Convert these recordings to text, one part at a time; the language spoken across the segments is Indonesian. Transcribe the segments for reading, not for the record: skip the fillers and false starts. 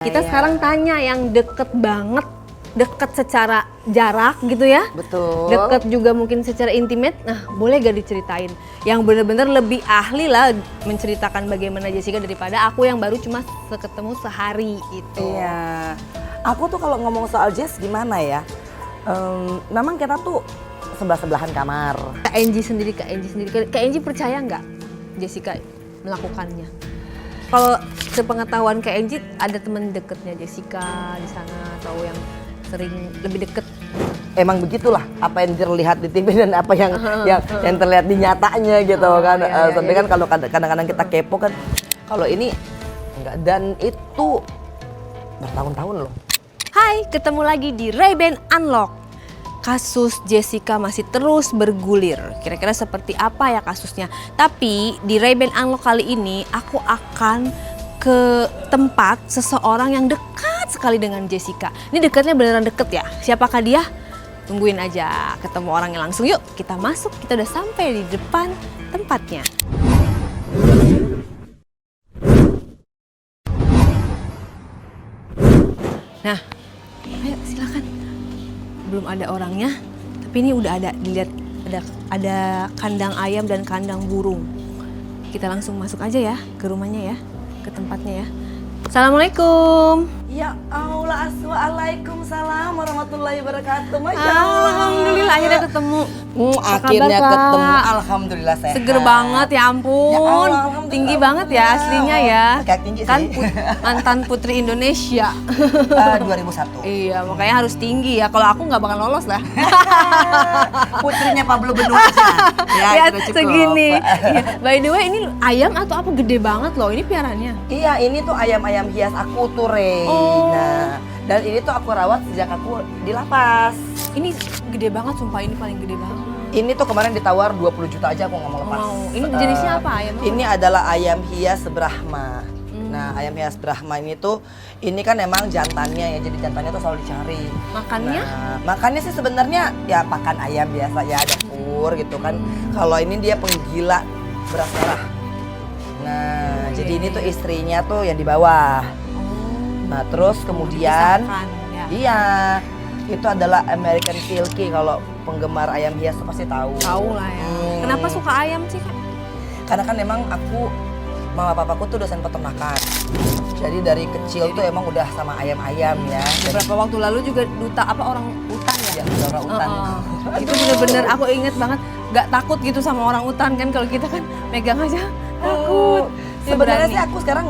Kita sekarang tanya yang deket banget, deket secara jarak gitu ya. Betul. Deket juga mungkin secara intimate. Nah, boleh gak diceritain? Yang bener-bener lebih ahli lah menceritakan bagaimana Jessica daripada aku yang baru cuma ketemu sehari itu. Iya. Aku tuh kalau ngomong soal Jess gimana ya? Memang kita tuh sebelah-sebelahan kamar. Kak Enji sendiri. Kak Enji percaya nggak Jessica melakukannya? Kalau sepengetahuan Kak Enji, ada teman deketnya Jessica di sana atau yang sering lebih deket? Emang begitulah apa yang terlihat di TV dan apa yang terlihat di nyatanya gitu kan. Tapi kan kalau kadang-kadang kita kepo kan, kalau ini enggak, dan itu bertahun-tahun loh. Hai, ketemu lagi di Ray-Ban Unlock. Kasus Jessica masih terus bergulir. Kira-kira seperti apa ya kasusnya? Tapi di Ray-Ban Unlock kali ini aku akan ke tempat seseorang yang dekat sekali dengan Jessica. Ini dekatnya beneran deket ya? Siapakah dia? Tungguin aja ketemu orangnya langsung. Yuk kita masuk, kita udah sampai di depan tempatnya. Nah, ayo silakan. Belum ada orangnya, tapi ini udah ada, dilihat ada kandang ayam dan kandang burung. Kita langsung masuk aja ya ke rumahnya ya, ke tempatnya ya. Assalamualaikum. Ya Allah, Waalaikumsalam warahmatullahi wabarakatuh. Masya Allah. Alhamdulillah akhirnya ketemu. Akhirnya kabar, Kak? ketemu, alhamdulillah sehat. Seger banget ya ampun. Ya Allah, alhamdulillah. Tinggi banget ya aslinya ya. Agak tinggi Kan sih. mantan putri Indonesia. 2001. Iya, makanya harus tinggi ya. Kalau aku nggak bakal lolos lah. Putrinya Pablo Benuaja. Ya, sudah cukup. segini. Iya. By the way, ini ayam atau apa gede banget loh. Ini piarannya. Iya, ini tuh ayam-ayam hias aku tuh, Rey. Oh. Nah, dan ini tuh aku rawat sejak aku di lapas. Ini gede banget, sumpah ini paling gede banget. Ini tuh kemarin ditawar 20 juta aja aku nggak mau lepas. Wow. Ini jenisnya apa ayam? Ini adalah ayam hias Brahma. Nah, ayam hias Brahma ini tuh, ini kan emang jantannya ya, jadi jantannya tuh selalu dicari. Makannya? Nah, makannya sih sebenarnya ya pakan ayam biasa ya, ada fur gitu kan. Kalau ini dia penggila beras merah. Nah, jadi ini tuh istrinya tuh yang di bawah. Nah, terus kemudian, Dipisahkan, ya. iya, itu adalah American Silky. Kalau penggemar ayam hias tuh pasti tahu. Tahu lah ya. Kenapa suka ayam sih, Kak? Karena kan emang mama papaku tuh dosen peternakan. Jadi dari kecil tuh emang udah sama ayam-ayam ya. Beberapa waktu lalu juga duta orang hutan ya. Ya, orang hutan. Itu bener-bener aku inget banget, gak takut gitu sama orang hutan kan, kalau kita kan megang aja takut. Dia Sebenarnya berani. sih aku sekarang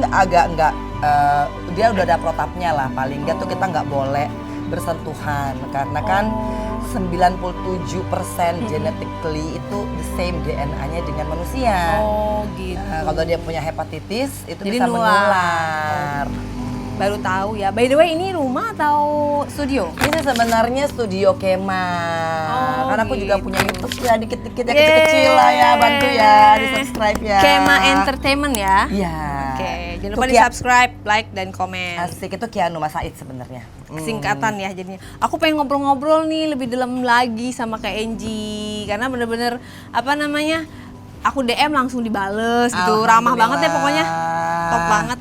dia udah ada protapnya lah, paling nggak tuh kita nggak boleh bersentuhan karena kan 97% genetically itu the same DNA-nya dengan manusia. Oh gitu. Nah, kalau dia punya hepatitis itu Jadi bisa nular. menular. Baru tahu ya. By the way, ini rumah atau studio? Ini sebenarnya studio kemah. Oh, Karena aku juga gitu. punya YouTube ya, dikit-dikit ya, kecil-kecil lah ya, bantu ya, di-subscribe ya. Kema Entertainment ya. Iya. Oke, jangan Itu lupa di-subscribe, like, dan komen. Asik, itu Kianu Mas Said sebenarnya. Singkatan ya jadinya. Aku pengen ngobrol-ngobrol nih lebih dalam lagi sama Kak Enji. Karena bener-bener, apa namanya, aku DM langsung dibales gitu. Ramah banget ya pokoknya. Top banget.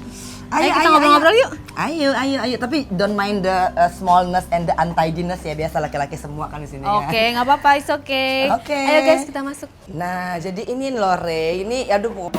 Ayo kita ngobrol-ngobrol yuk. Ayo. Tapi don't mind the smallness and the untidiness ya. Biasa laki-laki semua kan di sini ya. Oke, nggak apa-apa, it's okay. Oke. Ayo guys, kita masuk. Nah, jadi ini loh, Re. Ini, aduh.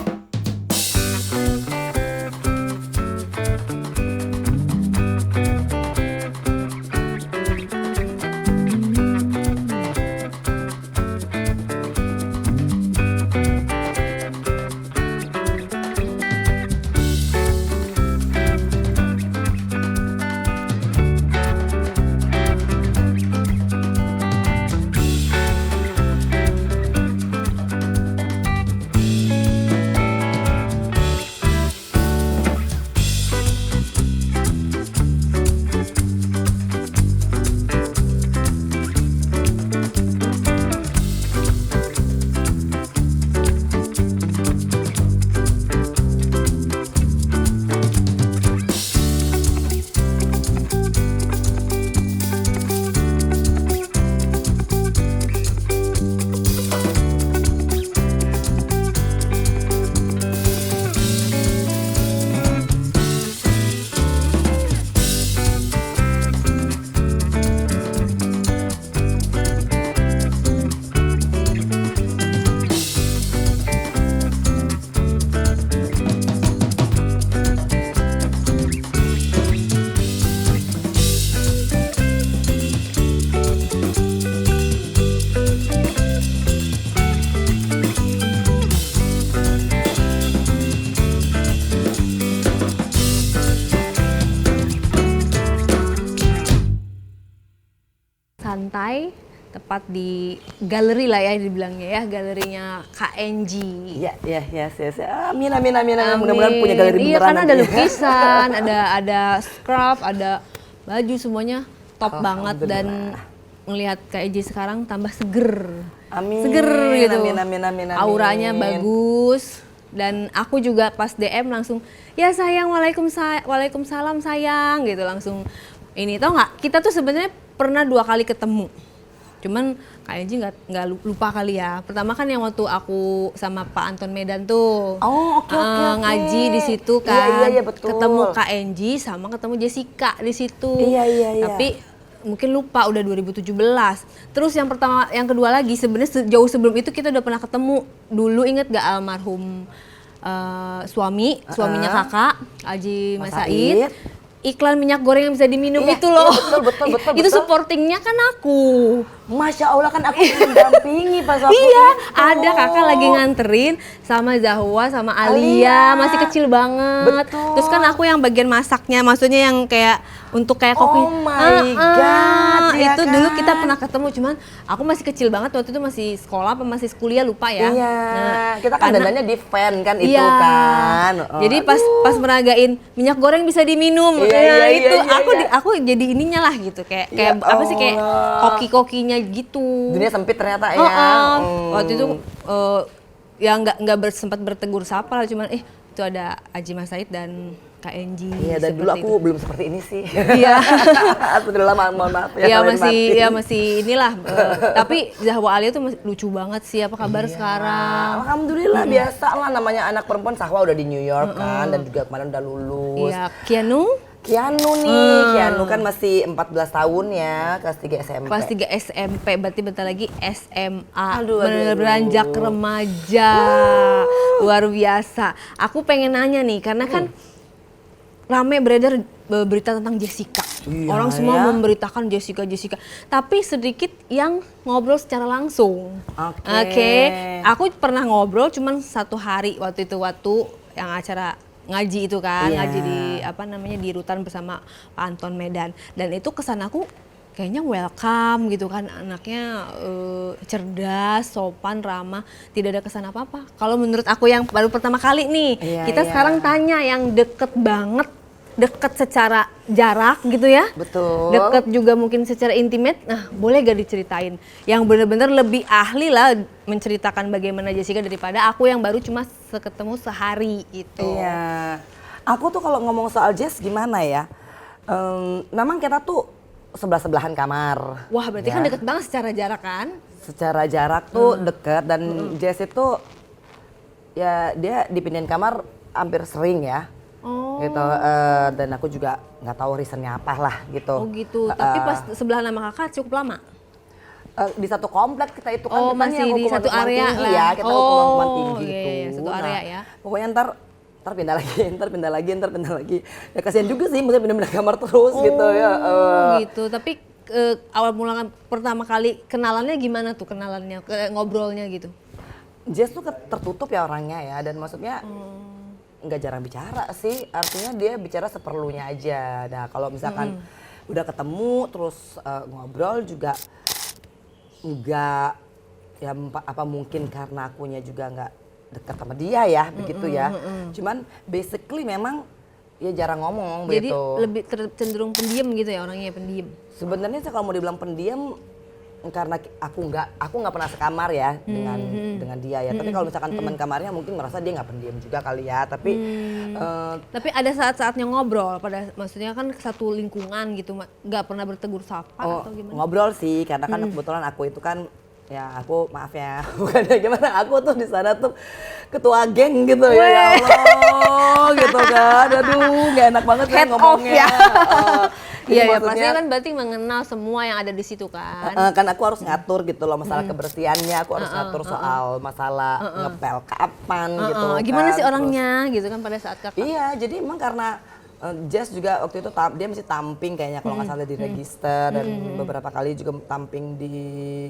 santai, tepat di galeri lah ya dibilangnya ya, galerinya KNG. Iya, iya, iya, amin, amin, amin, amin. Mudah-mudahan punya galeri Iya, beneran. karena ada lukisan, ada scrap, ada baju, semuanya top banget. Dan ngelihat KNG sekarang tambah seger. Amin. Seger gitu. Amin, amin, amin, amin. Auranya bagus. Dan aku juga pas DM langsung, ya sayang, waalaikumsalam sayang gitu, langsung ini. Tau nggak, kita tuh sebenarnya pernah 2 kali ketemu. Cuman kayaknya nggak lupa kali ya. Pertama kan yang waktu aku sama Pak Anton Medan tuh. Oh, oke. Ngaji di situ Iya, kan. iya, betul. Ketemu KNG sama ketemu Jessica di situ. Iya, iya, iya. Tapi mungkin lupa udah 2017. Terus yang kedua lagi sebenarnya jauh sebelum itu kita udah pernah ketemu. Dulu inget gak almarhum suaminya kakak Haji Mas Said. Iklan minyak goreng yang bisa diminum itu loh. Iya, betul. Itu supportingnya kan aku. Masya Allah, kan aku mendampingi pas waktu Iya, itu. ada kakak lagi nganterin sama Zahwa sama Alia, masih kecil banget. Betul. Terus kan aku yang bagian masaknya, maksudnya yang kayak untuk kayak kopi. Oh my God, ya itu kan? dulu kita pernah ketemu, cuman aku masih kecil banget waktu itu, masih sekolah apa masih kuliah lupa ya. Iya, kita kan karena- dandannya di fan kan itu Iya. kan. Oh, Jadi pas meragain minyak goreng bisa diminum. Iya, Nah, iya, itu iya, iya. aku jadi ininya lah gitu, kayak Ya apa sih, kayak Allah. koki-kokinya gitu. Dunia sempit ternyata ya. Waktu itu ya nggak sempat bertegur sapa lah, cuman itu ada Haji Mas Said dan KNG. Iya, dan dulu aku belum seperti ini sih. Iya. Alhamdulillah, mohon maaf ya. Iya lahir batin. masih inilah. Tapi Zahwa Alia tuh lucu banget sih. Apa kabar Iya. sekarang? Alhamdulillah, biasa lah, namanya anak perempuan. Sahwa udah di New York kan, dan juga kemarin udah lulus. Iya, Kianu Kianu nih, Kianu kan masih 14 tahun ya, kelas 3 SMP. kelas 3 SMP, berarti bentar lagi SMA. Aduh. Beranjak remaja. Luar biasa. Aku pengen nanya nih, karena kan rame beredar berita tentang Jessica. Iya, Orang semua ya. memberitakan Jessica. Tapi sedikit yang ngobrol secara langsung. Oke. Aku pernah ngobrol cuman 1 hari waktu yang acara ngaji itu kan, Iya. ngaji di Rutan bersama Pak Anton Medan. Dan itu kesan aku kayaknya welcome gitu kan, anaknya cerdas, sopan, ramah, tidak ada kesan apa-apa. Kalau menurut aku yang baru pertama kali nih, Iya, kita iya. sekarang tanya yang deket banget, deket secara jarak gitu ya. Betul. Deket juga mungkin secara intimate. Nah, boleh gak diceritain yang benar-benar lebih ahli lah menceritakan bagaimana Jessica daripada aku yang baru cuma ketemu sehari gitu. Iya. Aku tuh kalau ngomong soal Jess gimana ya? Memang kita tuh sebelah-sebelahan kamar. Wah, berarti kan deket banget secara jarak kan? Secara jarak tuh deket, dan Jess itu ya dia dipindahin kamar hampir sering ya. Oh. Gitu, dan aku juga nggak tahu reasonnya apa lah gitu. Oh gitu. Tapi pas sebelah nama kakak cukup lama. Di satu komplek kita itu kan, Oh, kita nih masih yang di hukuman satu area tinggi lah. ya, kita hukuman Oh, tinggi iya, gitu. iya, satu area ya. Pokoknya ntar pindah lagi, ntar pindah lagi. Ya kasihan juga sih, maksudnya pindah-pindah kamar terus gitu ya. Gitu. Tapi awal mula pertama kali kenalannya gimana tuh, ngobrolnya gitu? Jess tuh tertutup ya orangnya ya, dan maksudnya nggak jarang bicara sih, artinya dia bicara seperlunya aja. Nah kalau misalkan udah ketemu terus ngobrol juga nggak, ya apa mungkin karena akunya juga nggak dekat sama dia ya, begitu ya. Cuman basically memang ya jarang ngomong. Jadi begitu. lebih cenderung pendiam gitu ya, orangnya pendiam. Sebenarnya sih kalau mau dibilang pendiam, karena aku nggak pernah sekamar ya dengan dia ya. Tapi kalau misalkan teman kamarnya mungkin merasa dia nggak pendiam juga kali ya. Tapi Tapi ada saat-saatnya ngobrol, maksudnya kan satu lingkungan gitu, nggak pernah bertegur sapa atau gimana? ngobrol sih, karena kan kebetulan aku itu kan, ya aku maaf ya, bukannya gimana, aku tuh di sana tuh ketua geng gitu ya, ya Allah gitu kan. Aduh, nggak enak banget kan Head off ngomongnya. ya. Jadi Iya, ya maksudnya, pasti kan berarti mengenal semua yang ada di situ kan. kan aku harus ngatur gitu loh masalah kebersihannya, aku harus ngatur soal masalah ngepel kapan gitu. Gimana kan. sih orangnya gitu kan pada saat kakak? Iya, jadi emang karena Jess juga waktu itu dia masih tamping kayaknya kalau nggak salah di register, dan beberapa kali juga tamping di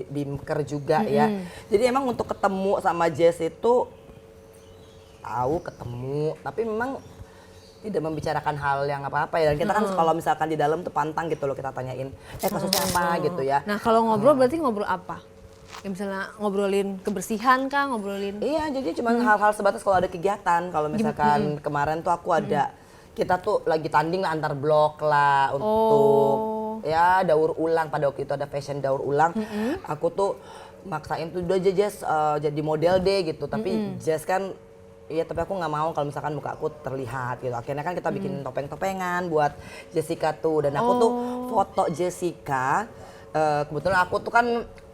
Bimker juga ya. Jadi emang untuk ketemu sama Jess itu tahu ketemu, tapi memang tidak membicarakan hal yang apa-apa ya. Dan kita kan kalau misalkan di dalam tuh pantang gitu loh, kita tanyain kasusnya apa gitu ya. Nah kalau ngobrol berarti ngobrol apa? Ya misalnya ngobrolin kebersihan kah, ngobrolin? Iya, jadi cuma hal-hal sebatas kalau ada kegiatan. Kalau misalkan kemarin tuh aku ada, kita tuh lagi tanding lah antar blok lah untuk ya daur ulang. Pada waktu itu ada fashion daur ulang. Aku tuh maksain tuh udah aja Jess jadi model deh gitu. Tapi Jess kan, iya tapi aku nggak mau kalau misalkan muka aku terlihat gitu. Akhirnya kan kita bikin topeng-topengan buat Jessica tuh. Dan aku tuh foto Jessica, kebetulan aku tuh kan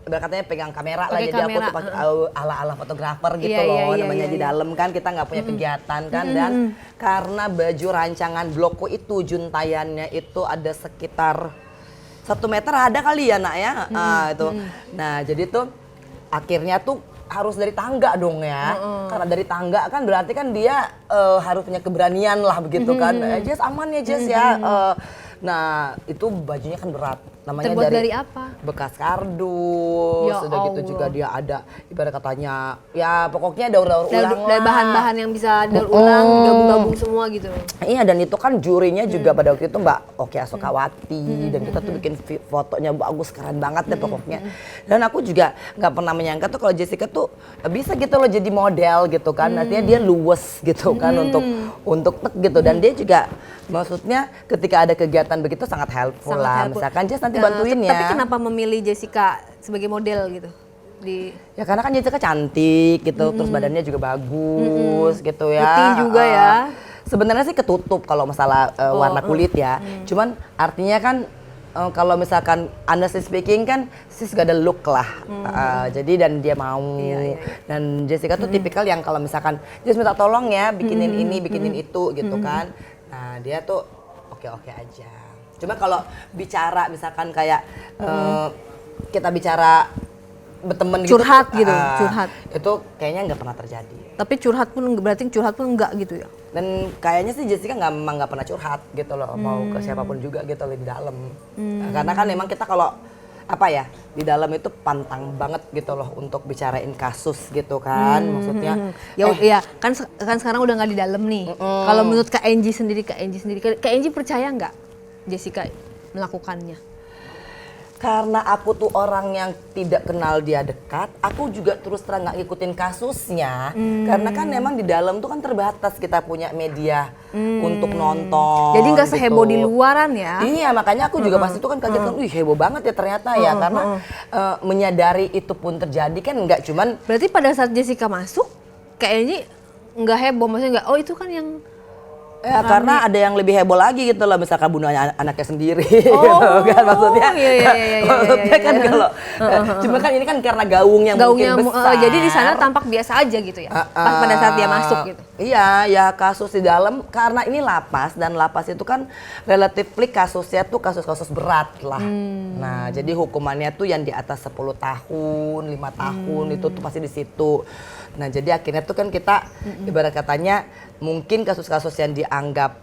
katanya pegang kamera lah, jadi aku tuh pakai ala-ala fotografer gitu loh, namanya di dalam kan kita nggak punya kegiatan kan, dan karena baju rancangan blogku itu juntayannya itu ada sekitar 1 meter ada kali ya nak ya, itu. Nah jadi tuh akhirnya tuh harus dari tangga dong ya, karena dari tangga kan berarti kan dia harus punya keberanian lah begitu kan, Jess aman ya Jess ya. Nah itu bajunya kan berat, namanya terbuat dari apa? Bekas kardus, Ya udah gitu Allah. juga dia ada ibarat katanya ya pokoknya daur-daur ulang Dari lah. bahan-bahan yang bisa daur ulang, gabung-gabung semua gitu. Iya, dan itu kan jurinya juga pada waktu itu Mbak Oki Asokawati, dan kita tuh bikin fotonya bagus, keren banget deh pokoknya. Dan aku juga nggak pernah menyangka tuh kalau Jessica tuh bisa gitu loh jadi model gitu kan, artinya dia luwes gitu kan untuk tek gitu, dan dia juga maksudnya ketika ada kegiatan begitu sangat helpful lah. Misalkan Jess nanti bantuin ya. Tapi kenapa memilih Jessica sebagai model gitu? Ya karena kan Jessica cantik gitu, terus badannya juga bagus gitu ya. Putih juga ya. Sebenarnya sih ketutup kalau masalah warna kulit ya. Cuman artinya kan kalau misalkan honestly speaking kan sis gak ada look lah. Jadi dan dia mau. Dan Jessica tuh tipikal yang kalau misalkan Jess minta tolong ya bikinin ini, bikinin itu gitu kan. Nah dia tuh oke-oke aja. Cuma kalau bicara misalkan kayak kita bicara berteman gitu, Curhat gitu, curhat. itu kayaknya nggak pernah terjadi. Tapi curhat pun berarti curhat pun enggak gitu ya? Dan kayaknya sih Jessica nggak pernah curhat gitu loh, mau ke siapapun juga gitu loh di dalam. Nah, karena kan memang kita kalau apa ya di dalam itu pantang banget gitu loh untuk bicarain kasus gitu kan, maksudnya. Ya kan sekarang udah nggak di dalam nih. Kalau menurut Kak Enji sendiri, Kak Enji percaya nggak Jessica melakukannya? Karena aku tuh orang yang tidak kenal dia dekat, aku juga terus terang nggak ngikutin kasusnya. Karena kan memang di dalam tuh kan terbatas kita punya media untuk nonton. Jadi nggak gitu. seheboh di luaran ya? Iya, makanya aku juga pasti itu kan kaget kan, wih heboh banget ya ternyata ya. Karena menyadari itu pun terjadi kan nggak cuman. Berarti pada saat Jessica masuk, Kak Enji nggak heboh, maksudnya nggak, oh itu kan yang Ya karena ada yang lebih heboh lagi gitu loh, misalkan bunuh anaknya sendiri gitu kan, maksudnya maksudnya kan kalau cuma kan ini kan karena gaungnya mungkin besar, jadi di sana tampak biasa aja gitu ya pas pada saat dia masuk gitu. Iya ya, kasus di dalam karena ini lapas, dan lapas itu kan relatively kasusnya tuh kasus-kasus berat lah. Nah jadi hukumannya tuh yang di atas 10 tahun 5 tahun itu tuh pasti di situ. Nah jadi akhirnya tuh kan kita ibarat katanya mungkin kasus-kasus yang dianggap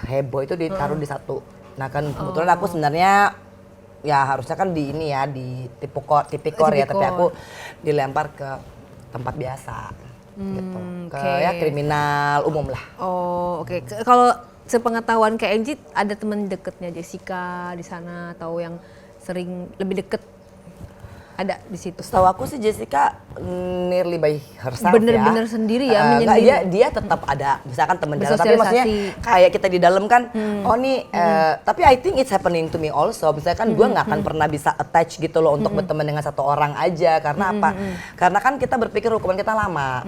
heboh itu ditaruh di satu. Nah kan kebetulan aku sebenarnya ya harusnya kan di ini ya di tipikor ya, tapi aku dilempar ke tempat biasa gitu, ke ya kriminal umum lah. Oh oke. Kalau sepengetahuan Kak Enji ada teman deketnya Jessica di sana atau yang sering lebih deket? Ada di situ. Setahu aku sih Jessica nearly by herself bener-bener sendiri ya, menyendiri. Dia tetap ada misalkan teman jalan, tapi maksudnya kayak kita di dalam kan oh nih tapi I think it's happening to me also. Misalkan gue nggak akan pernah bisa attach gitu loh untuk berteman dengan satu orang aja. Karena apa? Karena kan kita berpikir hukuman kita lama.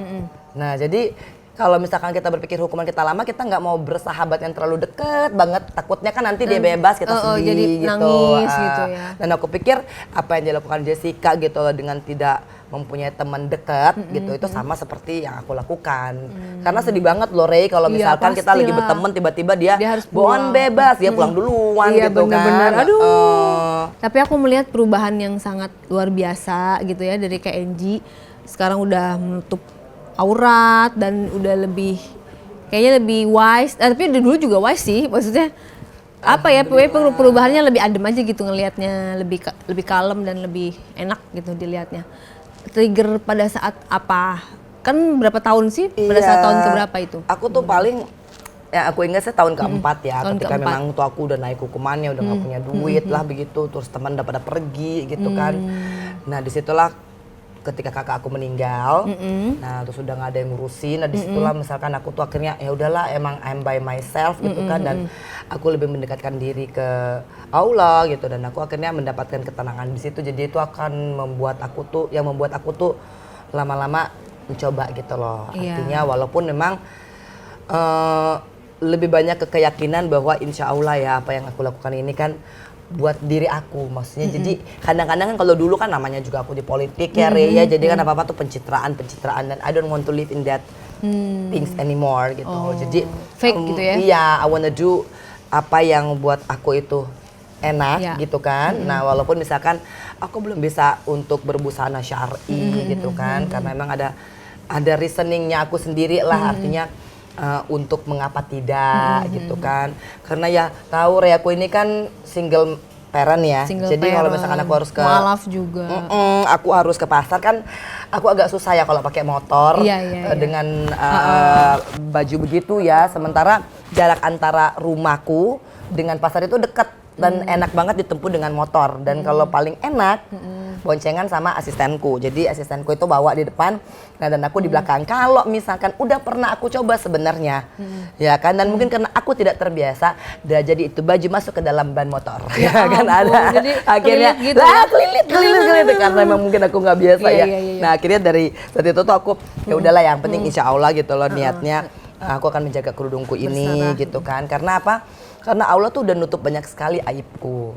Nah jadi kalau misalkan kita berpikir hukuman kita lama, kita nggak mau bersahabat yang terlalu deket banget. Takutnya kan nanti dia bebas, kita sedih jadi gitu. Nangis gitu ya. Dan aku pikir apa yang dilakukan Jessica gitu loh dengan tidak mempunyai teman dekat gitu, itu sama seperti yang aku lakukan. Karena sedih banget loh Rey kalau misalkan kita lagi berteman tiba-tiba dia harus bohong bebas, dia pulang duluan gitu bener-bener. kan. Aduh. Tapi aku melihat perubahan yang sangat luar biasa gitu ya dari Kak Enji. Sekarang udah menutup aurat dan udah lebih kayaknya lebih wise, tapi dulu juga wise sih, maksudnya apa ya, perubahannya lebih adem aja gitu ngelihatnya, lebih kalem dan lebih enak gitu dilihatnya. Trigger pada saat apa? Kan berapa tahun sih? Pada saat tahun keberapa itu? Aku tuh paling yang aku ingat sih tahun keempat ya, Tahun ketika keempat. memang tuh aku udah naik hukumannya, udah nggak punya duit lah begitu, terus teman udah pada pergi gitu kan. Nah disitulah ketika kakak aku meninggal, nah terus udah nggak ada yang ngurusin, nah disitulah misalkan aku tuh akhirnya ya udahlah emang I'm by myself gitu kan, dan aku lebih mendekatkan diri ke Allah gitu, dan aku akhirnya mendapatkan ketenangan di situ. Jadi itu akan membuat aku tuh, yang membuat aku tuh lama-lama mencoba gitu loh. Iya. Artinya walaupun memang lebih banyak keyakinan bahwa insya Allah ya apa yang aku lakukan ini kan buat diri aku, maksudnya jadi kadang-kadang kan kalau dulu kan namanya juga aku di politik ya Rey ya, jadi kan apa-apa tuh pencitraan dan I don't want to live in that things anymore gitu. Jadi Fake gitu ya? Iya, I wanna do apa yang buat aku itu enak Ya. gitu kan. Nah walaupun misalkan aku belum bisa untuk berbusana syar'i gitu kan, karena memang ada reasoningnya aku sendiri lah, artinya untuk mengapa tidak gitu kan, karena ya tahu Rey aku ini kan single parent ya, Single jadi kalau parent, misalkan aku harus ke mualaf juga. aku harus ke pasar kan, aku agak susah ya kalau pakai motor Iya. dengan baju begitu ya, sementara jarak antara rumahku dengan pasar itu dekat dan enak banget ditempuh dengan motor, dan kalau paling enak boncengan sama asistenku. Jadi asistenku itu bawa di depan, nah dan aku di belakang. Kalau misalkan udah pernah aku coba sebenarnya, ya kan, dan mungkin karena aku tidak terbiasa, dah jadi itu baju masuk ke dalam ban motor, ya kan ampun, ada. jadi Akhirnya kelilit gitu lah ya? kelilit karena memang mungkin aku nggak biasa Iya, ya. iya, iya. Nah akhirnya dari saat itu tuh aku ya udahlah yang penting insya Allah gitu loh niatnya. Aku akan menjaga kerudungku ini Berserah. gitu kan. Karena apa? Karena Allah tuh udah nutup banyak sekali aibku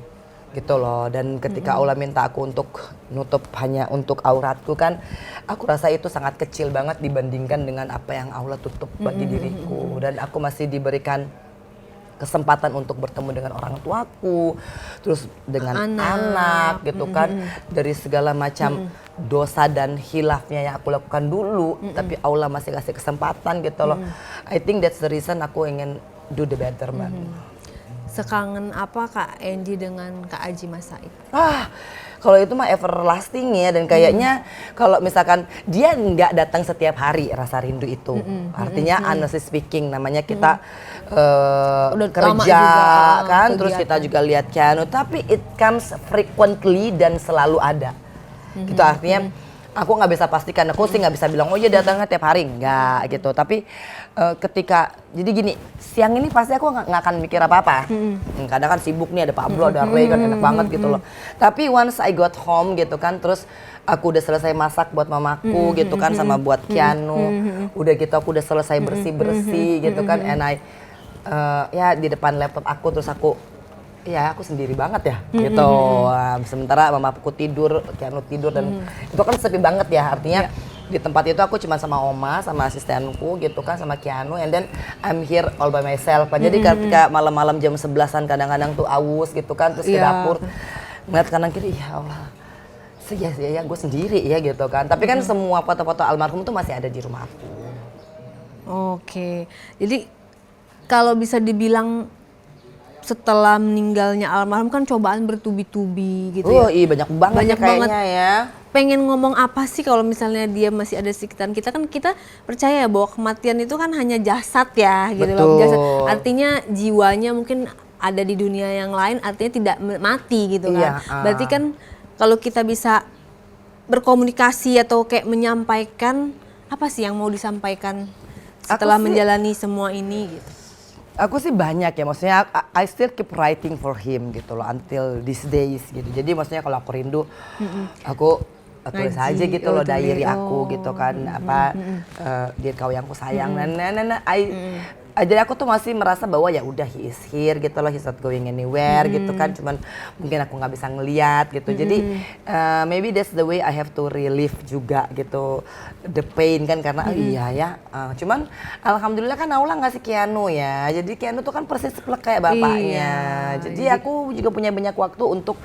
gitu loh. Dan ketika Allah minta aku untuk nutup hanya untuk auratku kan, aku rasa itu sangat kecil banget dibandingkan dengan apa yang Allah tutup bagi diriku. Dan aku masih diberikan kesempatan untuk bertemu dengan orang tuaku, terus dengan anak gitu kan, dari segala macam dosa dan hilafnya yang aku lakukan dulu, tapi Allah masih kasih kesempatan gitu loh. I think that's the reason aku ingin do the better man. Sekangen apa Kak Angie dengan Kak Aji Mas Said? Kalau itu mah everlasting ya, dan kayaknya kalau misalkan dia nggak datang setiap hari rasa rindu itu, artinya honestly speaking namanya kita Udah lama kerja juga, kan, terus kegiatan. kita juga lihat Keanu, tapi it comes frequently dan selalu ada. Gitu artinya aku nggak bisa pastikan, aku sih nggak bisa bilang oh iya datangnya tiap hari, nggak gitu. Tapi ketika jadi gini, siang ini pasti aku nggak akan mikir apa-apa. Kadang kan sibuk nih, ada Pablo, ada Ray kan enak banget gitu loh. Tapi once I got home gitu kan, terus aku udah selesai masak buat mamaku gitu kan, sama buat Keanu. Udah gitu aku udah selesai bersih-bersih gitu kan, and I ya di depan laptop aku, terus aku ya aku sendiri banget ya gitu. Sementara mamaku tidur, Keanu tidur, dan itu kan sepi banget ya, artinya di tempat itu aku cuma sama oma, sama asistenku gitu kan, sama Keanu, and then I'm here all by myself. Jadi ketika malam-malam jam 11-an kadang-kadang tuh aus gitu kan, terus ke dapur ngeliat kanan kiri, ya Allah ya gue sendiri ya gitu kan. Tapi kan semua foto-foto almarhum tuh masih ada di rumah aku. Oke, jadi kalau bisa dibilang setelah meninggalnya almarhum kan cobaan bertubi-tubi gitu ya. Iya banyak banget Banyak ya kayaknya banget. ya. Pengen ngomong apa sih kalau misalnya dia masih ada di sekitar kita, kan kita percaya bahwa kematian itu kan hanya jasad ya gitu loh. Betul. Jasad, artinya jiwanya mungkin ada di dunia yang lain, artinya tidak mati gitu kan. Iya, Berarti kan kalau kita bisa berkomunikasi atau kayak menyampaikan, apa sih yang mau disampaikan setelah menjalani semua ini gitu. Aku sih banyak ya, maksudnya I still keep writing for him gitu loh until these days gitu. Jadi maksudnya kalau aku rindu, aku tulis aja gitu loh diary aku gitu kan, apa dia kau yang ku sayang, jadi aku tuh masih merasa bahwa ya udah he is here gitu loh, he's not going anywhere gitu kan, cuman mungkin aku nggak bisa ngeliat gitu. Jadi maybe that's the way I have to relieve juga gitu the pain kan, karena iya ya, cuman alhamdulillah kan Allah ngasih Keanu ya, jadi Keanu tuh kan persis seplek kayak bapaknya. Jadi aku juga punya banyak waktu untuk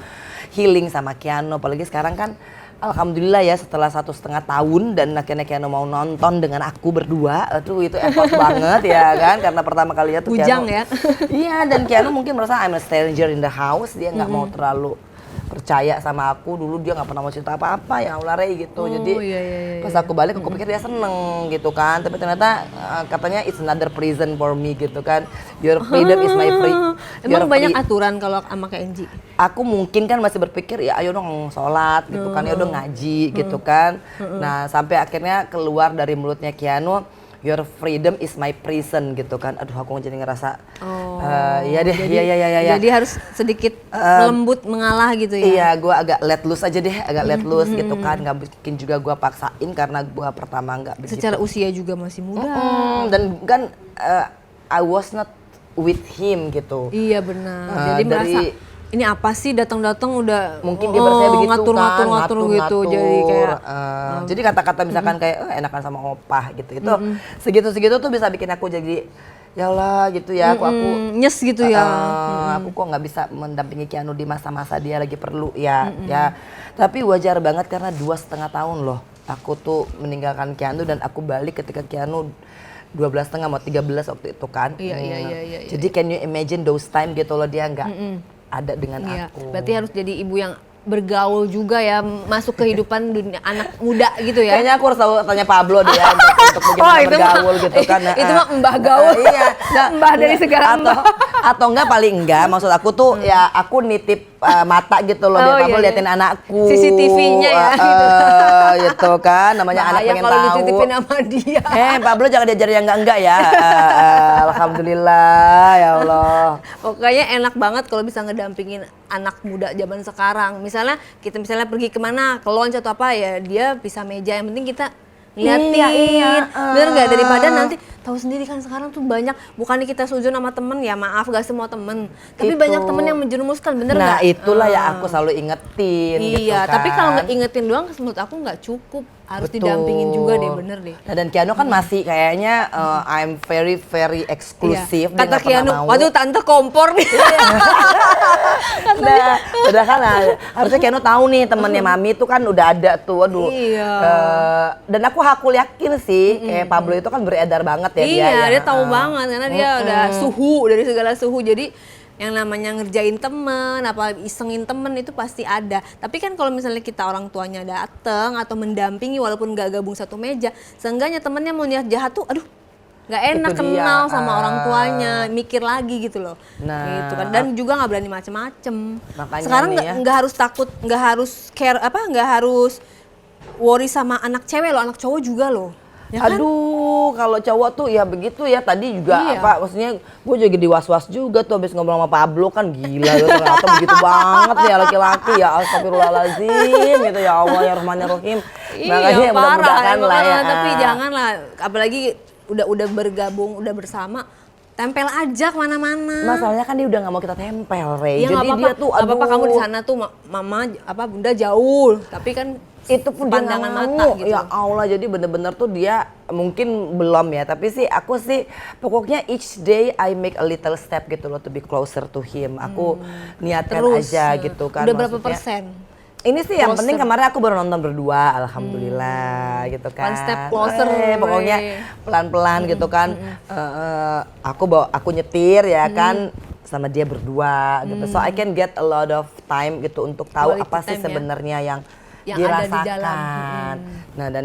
healing sama Keanu, apalagi sekarang kan alhamdulillah ya setelah 1,5 tahun dan akhirnya Keanu mau nonton dengan aku berdua, itu effort banget ya kan, karena pertama kalinya tuh Bujang Keanu, ya. iya, dan Keanu mungkin merasa I'm a stranger in the house, dia nggak mau terlalu percaya sama aku. Dulu dia nggak pernah mau cerita apa-apa, ya Allah Rey gitu. Jadi pas aku balik aku pikir dia seneng gitu kan, tapi ternyata katanya it's another prison for me gitu kan. Your freedom is my free. Emang banyak aturan kalau sama Kenji? Aku mungkin kan masih berpikir ya ayo dong sholat gitu kan, ya udah ngaji gitu kan. Nah sampai akhirnya keluar dari mulutnya Keanu, your freedom is my prison gitu kan. Aduh aku jadi ngerasa iya deh, iya. Jadi harus sedikit lembut mengalah gitu ya? Iya, gue agak let loose aja deh, agak let loose gitu kan. Gak mungkin juga gue paksain karena gue pertama nggak begitu. Secara usia juga masih muda. Dan kan I was not with him gitu. Iya benar. Jadi merasa ini apa sih datang-datang udah mungkin dia berasa begitu ngatur gitu. Jadi kayak jadi kata-kata misalkan kayak enakan sama opah gitu itu segitu-segitu tuh bisa bikin aku jadi ya Allah gitu ya aku nyes gitu ya. Aku kok nggak bisa mendampingi Keanu di masa-masa dia lagi perlu ya. Tapi wajar banget karena 2,5 tahun loh aku tuh meninggalkan Keanu dan aku balik ketika Keanu 12,5 mau 13 waktu itu kan. Iya. Jadi can you imagine those time gitu loh dia nggak ada dengan aku. Berarti harus jadi ibu yang bergaul juga ya, masuk kehidupan dunia anak muda gitu ya. Kayaknya aku harus tahu tanya Pablo deh ya untuk bagaimana bergaul gitu kan. Itu mah mbah gaul. Iya, mbah dari segala mbah. Atau enggak paling enggak maksud aku tuh ya aku nitip mata gitu loh biar Pablo liatin anakku. CCTV-nya ya gitu. Gitu kan namanya anak pengen kalau tahu. dititipin sama dia. Pablo jangan diajar yang enggak ya. Alhamdulillah ya Allah. Pokoknya enak banget kalau bisa ngedampingin anak muda zaman sekarang. Misalnya kita pergi kemana, ke launch atau apa ya, dia bisa meja, yang penting kita ngeliatin. Bener nggak, daripada nanti tahu sendiri kan sekarang tuh banyak, bukannya kita suzon sama temen ya, maaf gak semua temen, tapi banyak temen yang menjerumuskan, bener nggak? Nah itulah ya aku selalu ingetin gitu iya, kan. tapi kalau nggak ingetin doang menurut aku nggak cukup, harus didampingin juga deh, bener deh. Nah, dan Keanu kan masih kayaknya I'm very exclusive. Iya. Kata Keanu, waduh tante kompor nih. Nah, udah kan harusnya Keanu tahu nih temennya Mami itu kan udah ada tuh, waduh. Iya. Dan aku yakin sih, kayak Pablo itu kan beredar banget ya dia. Iya, dia tahu banget karena dia udah suhu dari segala suhu. Jadi yang namanya ngerjain temen, apa isengin temen itu pasti ada. Tapi kan kalau misalnya kita orang tuanya dateng atau mendampingi walaupun gak gabung satu meja, seenggaknya temennya mau niat jahat tuh, aduh nggak enak kenal sama orang tuanya, mikir lagi gitu loh. Nah, gitu kan. Dan juga nggak berani macem-macem. Makanya sekarang nggak harus takut, nggak harus care nggak harus worry sama anak cewek loh, anak cowok juga loh. Ya kan? Aduh, kalau cowok tuh ya begitu ya, tadi juga maksudnya gue juga was-was juga tuh habis ngobrol sama Pablo kan, gila ya ternyata begitu banget ya laki-laki ya, astagfirullahaladzim gitu ya Allah ya Rahman ya Rahim. Iya parah lah ya. Tapi janganlah, apalagi udah bergabung, udah bersama, tempel aja kemana-mana. Masalahnya kan dia udah nggak mau kita tempel, Rey. Ya, jadi dia tuh aduh. Apa-apa kamu di sana tuh mama bunda jauh, tapi kan itu pun pandangan mata gitu. Ya Allah, jadi bener-bener tuh dia mungkin belum ya, tapi sih aku sih pokoknya each day I make a little step gitu loh to be closer to him. Aku niatkan aja gitu kan. Udah berapa persen? Ini sih yang penting kemarin aku baru nonton berdua, alhamdulillah gitu kan. One step closer. Pokoknya pelan-pelan gitu kan. Aku nyetir ya kan sama dia berdua gitu. So I can get a lot of time gitu untuk tahu Quality apa sih sebenarnya yang dirasakan. ada di dalam. Nah, dan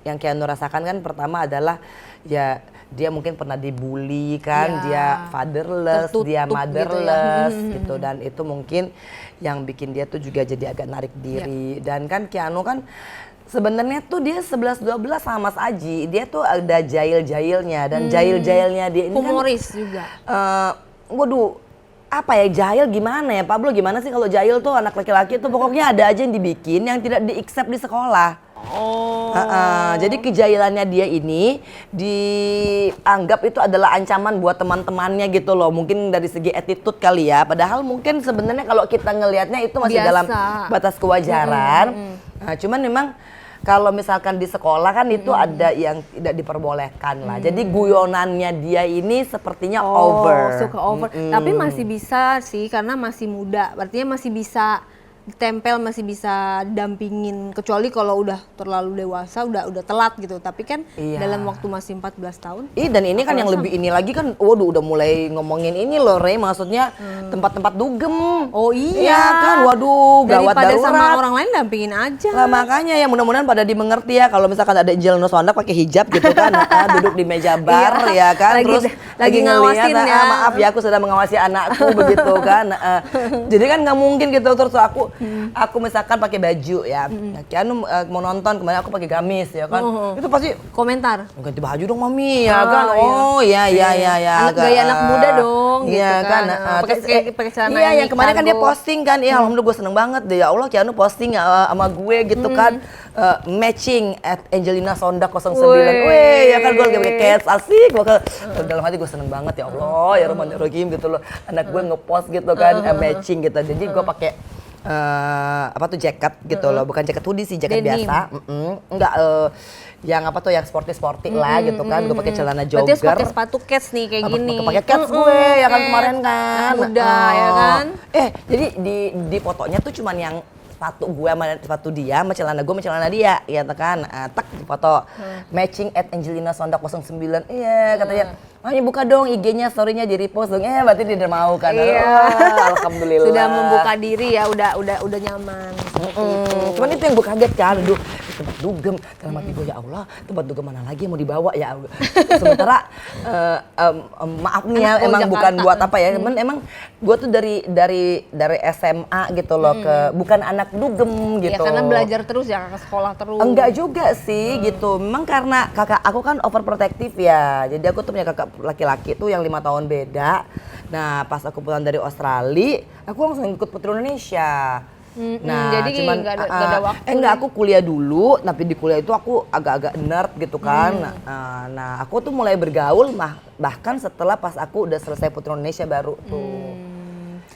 yang Keanu rasakan kan pertama adalah ya dia mungkin pernah dibully kan, dia fatherless, dia motherless gitu, dan itu mungkin yang bikin dia tuh juga jadi agak narik diri. Dan kan Keanu kan sebenarnya tuh dia 11-12 sama Mas Aji, dia tuh ada jahil-jahilnya, dan jahil-jahilnya dia ini humoris kan juga. Waduh, apa ya jahil gimana ya Pablo, gimana sih kalau jahil tuh anak laki-laki tuh pokoknya ada aja yang dibikin yang tidak di-accept di sekolah. Jadi kejahilannya dia ini dianggap itu adalah ancaman buat teman-temannya gitu loh, mungkin dari segi attitude kali ya, padahal mungkin sebenarnya kalau kita ngelihatnya itu masih biasa, dalam batas kewajaran. Nah, cuman memang kalau misalkan di sekolah kan itu ada yang tidak diperbolehkan lah. Jadi guyonannya dia ini sepertinya over. Suka over. Tapi masih bisa sih karena masih muda. Artinya masih bisa ditempel, masih bisa dampingin, kecuali kalau udah terlalu dewasa, udah telat gitu. Tapi kan Iya. dalam waktu masih 14 tahun. Dan ini kan yang lebih ini lagi kan, waduh udah mulai ngomongin ini loh Rey, maksudnya tempat-tempat dugem. Oh Iya kan, waduh gawat daripada darurat. sama orang lain dampingin aja. Lah makanya ya mudah-mudahan pada dimengerti ya kalau misalkan ada Angelina Sondak pakai hijab gitu kan, duduk di meja bar ya kan, Lagi- terus lagi ngeliat, ngawasin ya. maaf ya aku sedang mengawasi anakku begitu kan. Jadi kan nggak mungkin gitu terus aku misalkan pakai baju ya, Kianu mau nonton kemarin aku pakai gamis ya kan, itu pasti Komentar. ganti baju dong mami ya kan. iya. Oh iya iya iya ya. Gaya anak muda dong Iya gitu kan. kan. Pakai celana Iya yang yang kemarin kan dia cargo. posting kan. Iya alhamdulillah gue seneng banget deh. Ya Allah Kianu posting sama gue gitu kan. Matching at Angelina Sondak 09. Weh ya kan gue lagi pakai cats asik. Dalam hati gue seneng banget ya Allah ya Rahman ya Rahim gitu loh. Anak gue ngepost gitu kan matching gitu. Jadi gue pakai apa tuh jaket gitu loh, bukan jaket hoodie sih, jaket Denim. biasa. Enggak yang apa tuh yang sporty lah gitu kan. Gue pakai celana jogger. Berarti harus pakai sepatu cats nih kayak gini. Pakai cats gue ya kan kemarin kan. Anak muda ya kan. Jadi di fotonya tuh cuman yang sepatu gue sama sepatu dia, sama celana gue sama celana dia, ya kan. Tak di foto matching at Angelina Sondak 09. Iya katanya, makanya buka dong IG-nya, story-nya di repost dong. Berarti dia udah mau kan. Iya. Alhamdulillah. Sudah membuka diri ya, udah nyaman. Cuman itu yang gue kaget kan, aduh tempat dugem, dalam hati gue ya Allah, tempat dugem mana lagi yang mau dibawa ya. Sementara maaf nih ya, Anak emang Jakarta. bukan buat apa ya, emang gue tuh dari SMA gitu loh ke bukan anak dugem gitu. Ya karena belajar terus ya, ke sekolah terus. Enggak juga sih gitu, memang karena kakak aku kan overprotective ya, jadi aku tuh punya kakak laki-laki tuh yang 5 tahun beda. Nah pas aku pulang dari Australia, aku langsung ikut Putri Indonesia. Jadi nggak ada waktu. Enggak, aku kuliah dulu, tapi di kuliah itu aku agak-agak nerd gitu kan. Nah, aku tuh mulai bergaul bahkan setelah pas aku udah selesai Putri Indonesia baru tuh.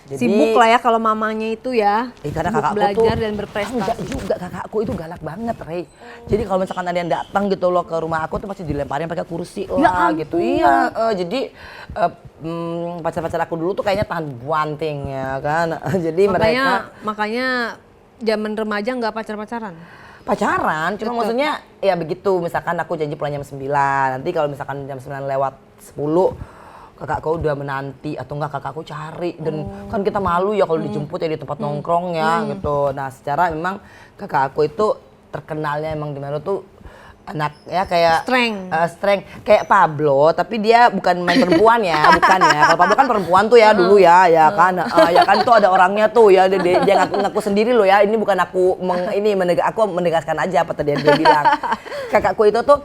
Jadi, Sibuk lah ya kalau mamanya itu ya. karena Sibuk kakakku belajar tuh dan berprestasi. enggak juga, kakakku itu galak banget, Rey. Jadi kalau misalkan ada yang datang gitu loh ke rumah aku tuh pasti dilemparin pakai kursi lah gitu. Iya, jadi pacar-pacar aku dulu tuh kayaknya tahan banting ya kan. Jadi Makanya zaman remaja nggak pacaran. pacaran, cuma maksudnya ya begitu, misalkan aku janji pulang jam 9, nanti kalau misalkan jam 9 lewat 10 kakakku udah menanti atau enggak kakakku cari dan kan kita malu ya kalau dijemput ya di tempat nongkrong ya gitu. Nah secara memang kakak aku itu terkenalnya emang di mana tuh anaknya kayak strength kayak Pablo, tapi dia bukan main perempuan ya, bukan ya. Kalau Pablo kan perempuan tuh ya dulu ya kan. Ya kan tuh ada orangnya tuh ya, dia ngaku sendiri loh ya. Ini bukan aku aku menegaskan aja apa tadi yang dia bilang. Kakakku itu tuh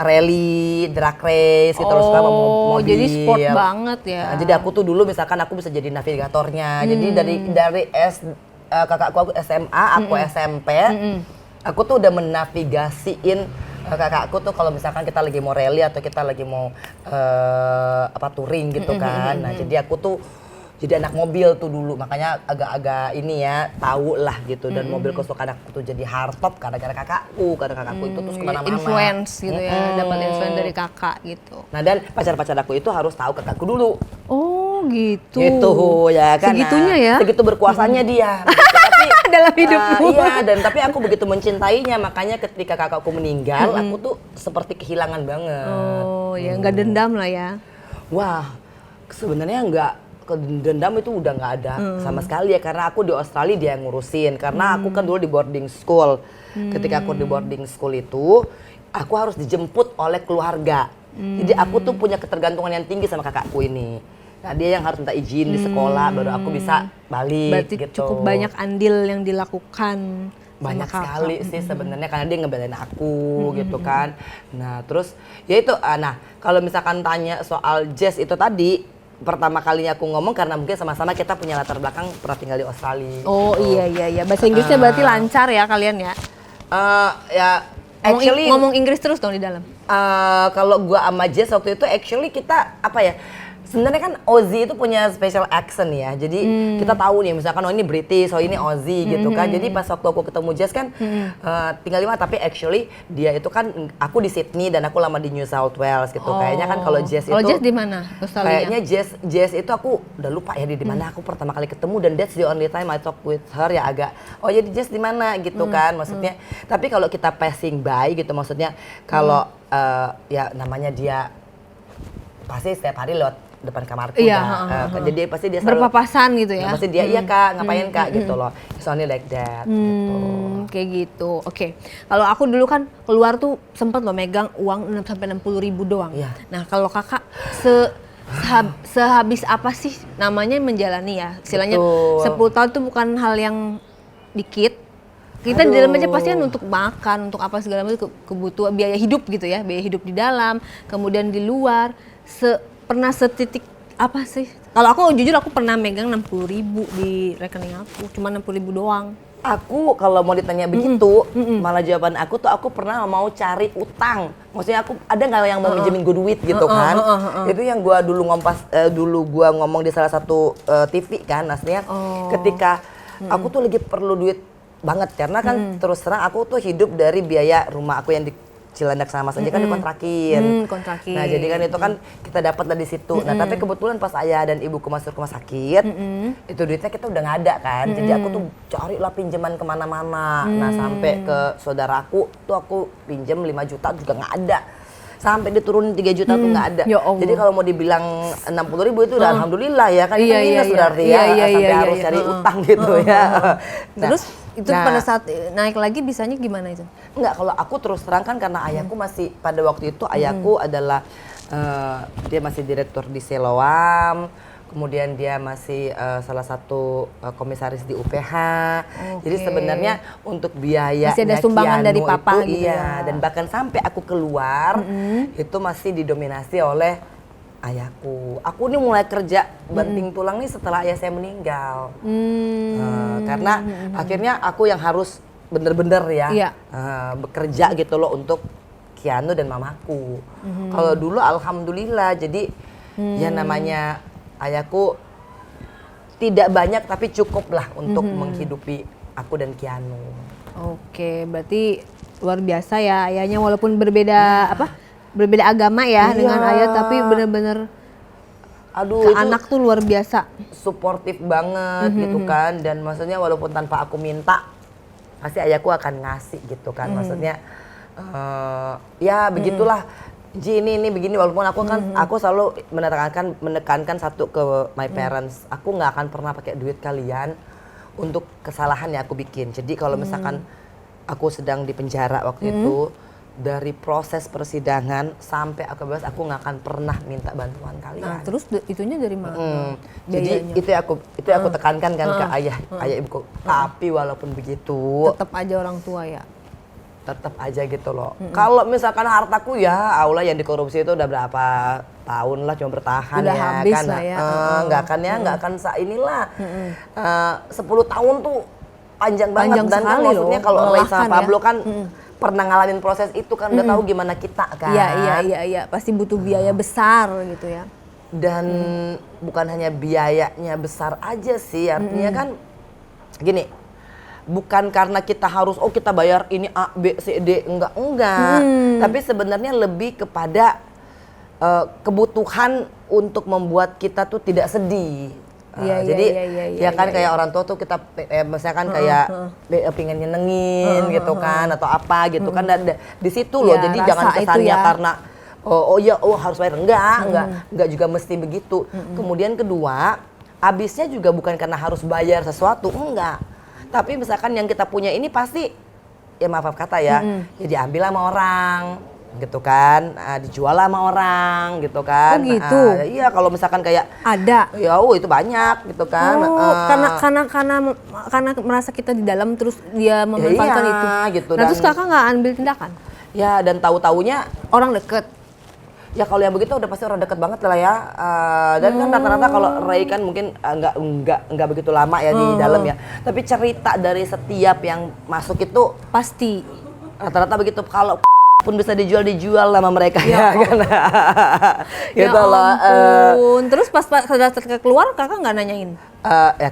rally, drag race gitu loh, suka mobil. Jadi sport banget ya. Nah, jadi aku tuh dulu misalkan aku bisa jadi navigatornya. Jadi dari kakakku aku SMA, aku SMP. Aku tuh udah menavigasiin kakakku tuh kalau misalkan kita lagi mau rally atau kita lagi mau touring gitu kan. Nah, jadi aku tuh jadi anak mobil tuh dulu, makanya agak-agak ini ya tahu lah gitu. Dan mobil kesukaan aku tuh jadi hardtop karena kakakku itu terus kemana-mana. Influence gitu ya, dapat influence dari kakak gitu. Nah dan pacar-pacar aku itu harus tahu kakakku dulu. Oh gitu. Gitu ya kan. Segitunya ya? Segitu berkuasanya dia. Tapi dalam hidupmu. Iya, dan tapi aku begitu mencintainya, makanya ketika kakakku meninggal, aku tuh seperti kehilangan banget. Oh ya, nggak dendam lah ya. Wah, sebenarnya nggak, dendam itu udah nggak ada sama sekali ya, karena aku di Australia dia yang ngurusin, karena aku kan dulu di boarding school. Ketika aku di boarding school itu, aku harus dijemput oleh keluarga. Jadi aku tuh punya ketergantungan yang tinggi sama kakakku ini. Nah dia yang harus minta izin di sekolah baru aku bisa balik. Berarti gitu. cukup banyak andil yang dilakukan. Banyak sama kakak. sekali sih sebenarnya, karena dia ngebelain aku gitu kan. Nah terus ya itu, nah kalau misalkan tanya soal jazz itu tadi, pertama kalinya aku ngomong karena mungkin sama-sama kita punya latar belakang pernah tinggal di Australia. Oh gitu. Iya. Bahasa Inggrisnya berarti lancar ya kalian ya? Ya actually ngomong Inggris terus dong di dalam? kalau gua sama Jess waktu itu actually kita apa ya, Sebenarnya kan Aussie itu punya special accent ya. Jadi kita tahu nih misalkan oh ini British, oh ini Aussie gitu kan. Jadi pas waktu aku ketemu Jess kan tinggal 5 tapi actually dia itu kan aku di Sydney dan aku lama di New South Wales gitu. Kayaknya kan kalau Jess itu Jess di mana? kayaknya Jess itu aku udah lupa ya di mana aku pertama kali ketemu dan that's the only time I talk with her ya agak oh jadi Jess di mana gitu kan maksudnya. Tapi kalau kita passing by gitu maksudnya kalau ya namanya dia pasti setiap hari lewat depan kamarku jadi pasti dia selalu berpapasan gitu ya. pasti dia iya kak ngapain kak gitu loh. It's only like that gitu. Kayak gitu. Oke. Kalau aku dulu kan keluar tuh sempet loh megang uang 6 sampai 60 ribu doang. Iya. Nah, kalau kakak sehabis apa sih namanya menjalani ya? Istilahnya Betul. 10 tahun tuh bukan hal yang dikit. Kita di dalam aja pasti kan untuk makan, untuk apa segala macam kebutuhan biaya hidup gitu ya, biaya hidup di dalam, kemudian di luar. Pernah setitik apa sih? Kalau aku jujur aku pernah megang 60 ribu di rekening aku, cuma 60 ribu doang. Aku kalau mau ditanya begitu, malah jawaban aku tuh aku pernah mau cari utang. Maksudnya aku ada nggak yang mau minjemin gue duit gitu kan? Itu yang gua dulu gua ngomong di salah satu TV kan, aslinya ketika aku tuh lagi perlu duit banget karena kan terus terang aku tuh hidup dari biaya rumah aku yang di Cilandak sama Mas aja kan dikontrakin. Kontrakin. Nah jadi kan itu kan kita dapat dari situ. Nah tapi kebetulan pas ayah dan ibuku masuk rumah sakit, itu duitnya kita udah nggak ada kan. Jadi aku tuh carilah pinjaman kemana-mana. Nah sampai ke saudaraku tuh aku pinjam 5 juta juga nggak ada. Sampai diturunin 3 juta tuh nggak ada. Ya Allah. Jadi kalau mau dibilang 60 ribu itu udah alhamdulillah ya kan. Iya, Itu minus iya, berarti iya, ya. iya, Sampai iya, harus iya. cari utang gitu ya. Nah, Terus itu pada saat naik lagi bisanya gimana itu? enggak, kalau aku terus terang kan karena ayahku masih pada waktu itu ayahku adalah dia masih direktur di Siloam, kemudian dia masih salah satu komisaris di UPH. Jadi sebenarnya untuk biaya masih ada sumbangan dari papa itu, gitu iya, dan bahkan sampai aku keluar itu masih didominasi oleh ayahku. Aku nih mulai kerja banting tulang nih setelah ayah saya meninggal. Karena akhirnya aku yang harus bener-bener ya bekerja gitu loh untuk Kianu dan mamaku. Kalau dulu alhamdulillah jadi ya namanya ayahku tidak banyak tapi cukup lah untuk menghidupi aku dan Kianu. Oke, berarti luar biasa ya ayahnya walaupun berbeda berbeda agama ya dengan ayah tapi benar-benar ke anak tuh luar biasa. Suportif banget gitu kan, dan maksudnya walaupun tanpa aku minta pasti ayahku akan ngasih gitu kan. Maksudnya ya begitulah. Ji ini begini walaupun aku kan aku selalu menekankan satu ke my parents, aku nggak akan pernah pakai duit kalian untuk kesalahan yang aku bikin. Jadi kalau misalkan aku sedang di penjara waktu itu, dari proses persidangan sampai aku bebas aku nggak akan pernah minta bantuan kalian. Nah, terus itunya dari mana? Jadi itu aku tekankan kan ke ayah ibuku. Tapi walaupun begitu Tetap aja orang tua ya. tetap aja gitu loh. Kalau misalkan hartaku ya Allah yang dikorupsi itu udah berapa tahun lah cuma bertahan Udah ya habis kan. lah ya. Nggak akan ya nggak akan inilah 10 tahun tuh panjang banget. Dan kan sekali maksudnya loh, kalau Ray melelahkan sama ya. Pablo kan pernah ngalamin proses itu kan udah tahu gimana kita kan. Iya, pasti butuh biaya besar gitu ya. Dan bukan hanya biayanya besar aja sih, artinya kan gini, bukan karena kita harus kita bayar ini A, B, C, D, enggak. Tapi sebenarnya lebih kepada kebutuhan untuk membuat kita tuh tidak sedih. Jadi kayak orang tua tuh kita misalkan kayak pengen nyenengin gitu kan atau apa gitu kan di situ loh. Ya, Jadi jangan kesannya ya. karena harus bayar enggak juga mesti begitu. Kemudian kedua, habisnya juga bukan karena harus bayar sesuatu, enggak. Tapi misalkan yang kita punya ini pasti ya maaf kata ya, ya diambil sama orang gitu kan, dijual sama orang gitu kan. Oh gitu. Iya kalau misalkan kayak ada. Ya itu banyak gitu kan. Karena merasa kita di dalam terus dia memanfaatkan itu. Gitu. Nah, terus kakak nggak ambil tindakan? Ya dan tahu-taunya Orang deket. ya kalau yang begitu udah pasti orang deket banget lah ya. Dan kan rata-rata kalau Ray kan mungkin nggak begitu lama ya di dalam ya. Tapi cerita dari setiap yang masuk itu Pasti. rata-rata begitu. Kalau pun bisa dijual sama mereka ya kan. Ya Gitu loh. ampun. Terus pas sudah keluar kakak nggak nanyain? Ya,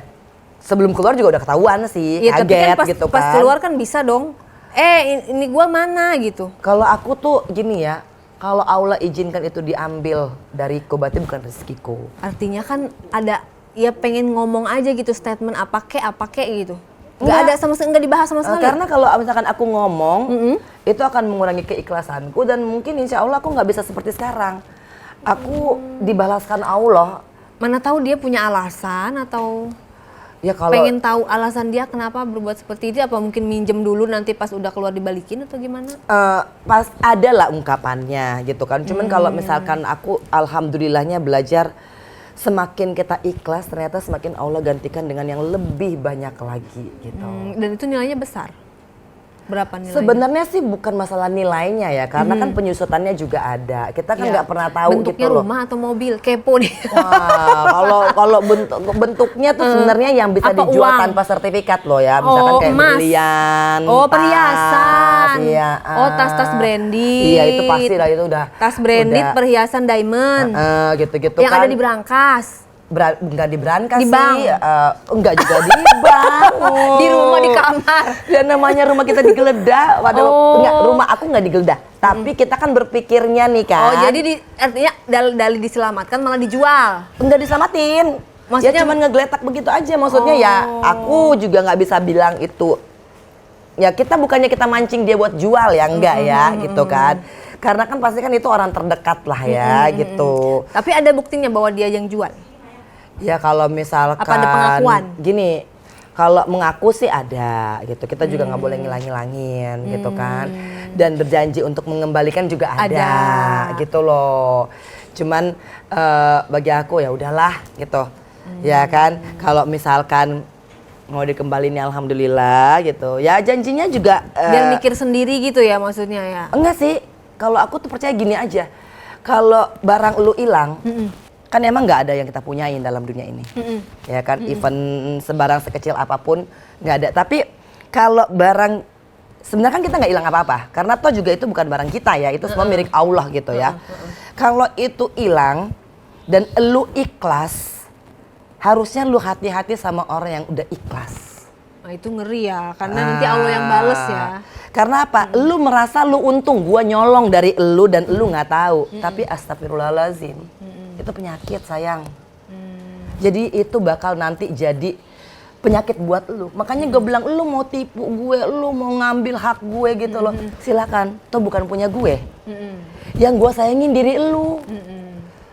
sebelum keluar juga udah ketahuan sih, Iya, tapi kaget kan gitu kan. pas keluar kan bisa dong. Ini gua mana gitu. Kalau aku tuh gini ya, kalau Allah izinkan itu diambil dariku berarti bukan rezekiku. Artinya kan ada ya pengen ngomong aja gitu statement apa kek gitu. Nggak Nggak. ada sama sekali, nggak dibahas sama sekali. Karena kalau misalkan aku ngomong, itu akan mengurangi keikhlasanku dan mungkin insya Allah aku nggak bisa seperti sekarang. Aku dibalaskan Allah. Mana tahu dia punya alasan atau Ya kalau pengen tahu alasan dia kenapa berbuat seperti itu, apa mungkin minjem dulu nanti pas udah keluar dibalikin atau gimana? pas ada lah ungkapannya gitu kan. Cuman kalau misalkan aku alhamdulillahnya belajar semakin kita ikhlas ternyata semakin Allah gantikan dengan yang lebih banyak lagi gitu. Dan itu nilainya besar. Berapa nilainya? Sebenarnya sih bukan masalah nilainya ya, karena kan penyusutannya juga ada. Kita kan nggak pernah tahu bentuknya gitu loh. rumah atau mobil, kepo nih. Wah, kalau bentuknya tuh sebenarnya yang bisa Apa dijual uang? tanpa sertifikat loh ya, misalkan kayak emas. berlian, Oh, tas, perhiasan. iya, Tas branded. Iya itu pasti lah, itu udah. Tas branded, udah, perhiasan diamond. gitu-gitu yang kan. ada di brankas. Enggak di brankas Di sih, bank. enggak juga di bank. Di rumah, di kamar. Dan namanya rumah kita digeledah, waduh, enggak, rumah aku enggak digeledah. Tapi kita kan berpikirnya nih kan. Oh, jadi artinya dalih diselamatkan malah dijual. Enggak diselamatin. Maksudnya Ya cuman ngegeletak begitu aja, maksudnya ya aku juga nggak bisa bilang itu. Ya kita bukannya kita mancing dia buat jual ya, enggak ya gitu kan. Karena kan pasti kan itu orang terdekat lah ya gitu. Tapi ada buktinya bahwa dia yang jual. Ya kalau misalkan Apa ada pengakuan? Gini, kalau mengaku sih ada gitu. Kita juga nggak boleh ngilang-ngilangin gitu kan. Dan berjanji untuk mengembalikan juga ada gitu loh. Cuman bagi aku ya udahlah gitu. Ya kan, kalau misalkan mau dikembalin ya alhamdulillah gitu. Ya janjinya juga Biar mikir sendiri gitu ya maksudnya ya. enggak sih. Kalau aku tuh percaya gini aja. Kalau barang lu hilang, kan emang nggak ada yang kita punyain dalam dunia ini. Ya kan, even sebarang sekecil apapun nggak ada. Tapi kalau barang sebenarnya kan kita nggak hilang apa-apa, karena toh juga itu bukan barang kita ya, itu semua milik Allah gitu ya. Kalau itu hilang dan lu ikhlas, harusnya lu hati-hati sama orang yang udah ikhlas. Nah, itu ngeri ya, karena nanti Allah yang bales ya. Karena apa? Lu merasa lu untung, gua nyolong dari lu dan lu nggak tahu. Tapi astagfirullahalazim, itu penyakit sayang. Jadi itu bakal nanti jadi penyakit buat lu. Makanya gue bilang, lu mau tipu gue, lu mau ngambil hak gue gitu loh. Silakan, itu bukan punya gue. Yang gue sayangin diri lu.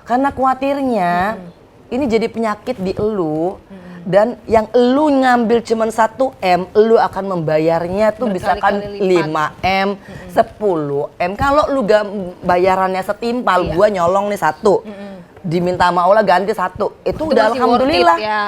Karena khawatirnya ini jadi penyakit di lu. Dan yang lu ngambil cuma 1M, lu akan membayarnya tuh misalkan Berkali-kali 5M, 10M. Kalau lu gak bayarannya setimpal, gua nyolong nih 1. Diminta sama Allah ganti 1. Itu udah masih alhamdulillah. worth it ya,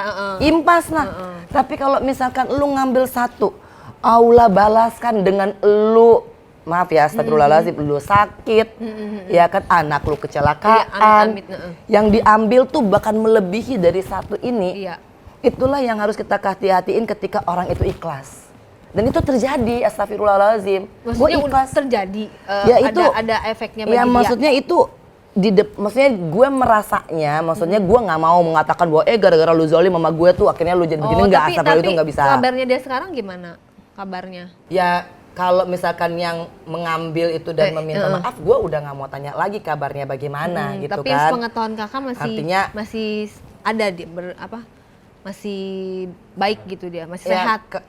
Impas nah. Tapi kalau misalkan lu ngambil 1, Allah balaskan dengan lu, maaf ya, astagfirullahaladzim, lu sakit, ya kan, anak lu kecelakaan, yang diambil tuh bahkan melebihi dari 1 ini. Iya. Itulah yang harus kita hati-hatiin ketika orang itu ikhlas. Dan itu terjadi, astagfirullahaladzim. Gue Maksudnya ikhlas. terjadi, Ya itu, ada efeknya bagi ya dia. maksudnya itu maksudnya gue merasanya, maksudnya gue nggak mau mengatakan bahwa gara-gara lu zalim sama gue tuh akhirnya lu jadi begini, nggak, astagfirullah, itu nggak bisa. Kabarnya dia sekarang gimana? Kabarnya? Ya kalau misalkan yang mengambil itu dan meminta maaf, gue udah nggak mau tanya lagi kabarnya bagaimana gitu tapi kan. sepengetahuan kakak masih ada di masih baik gitu dia, masih sehat.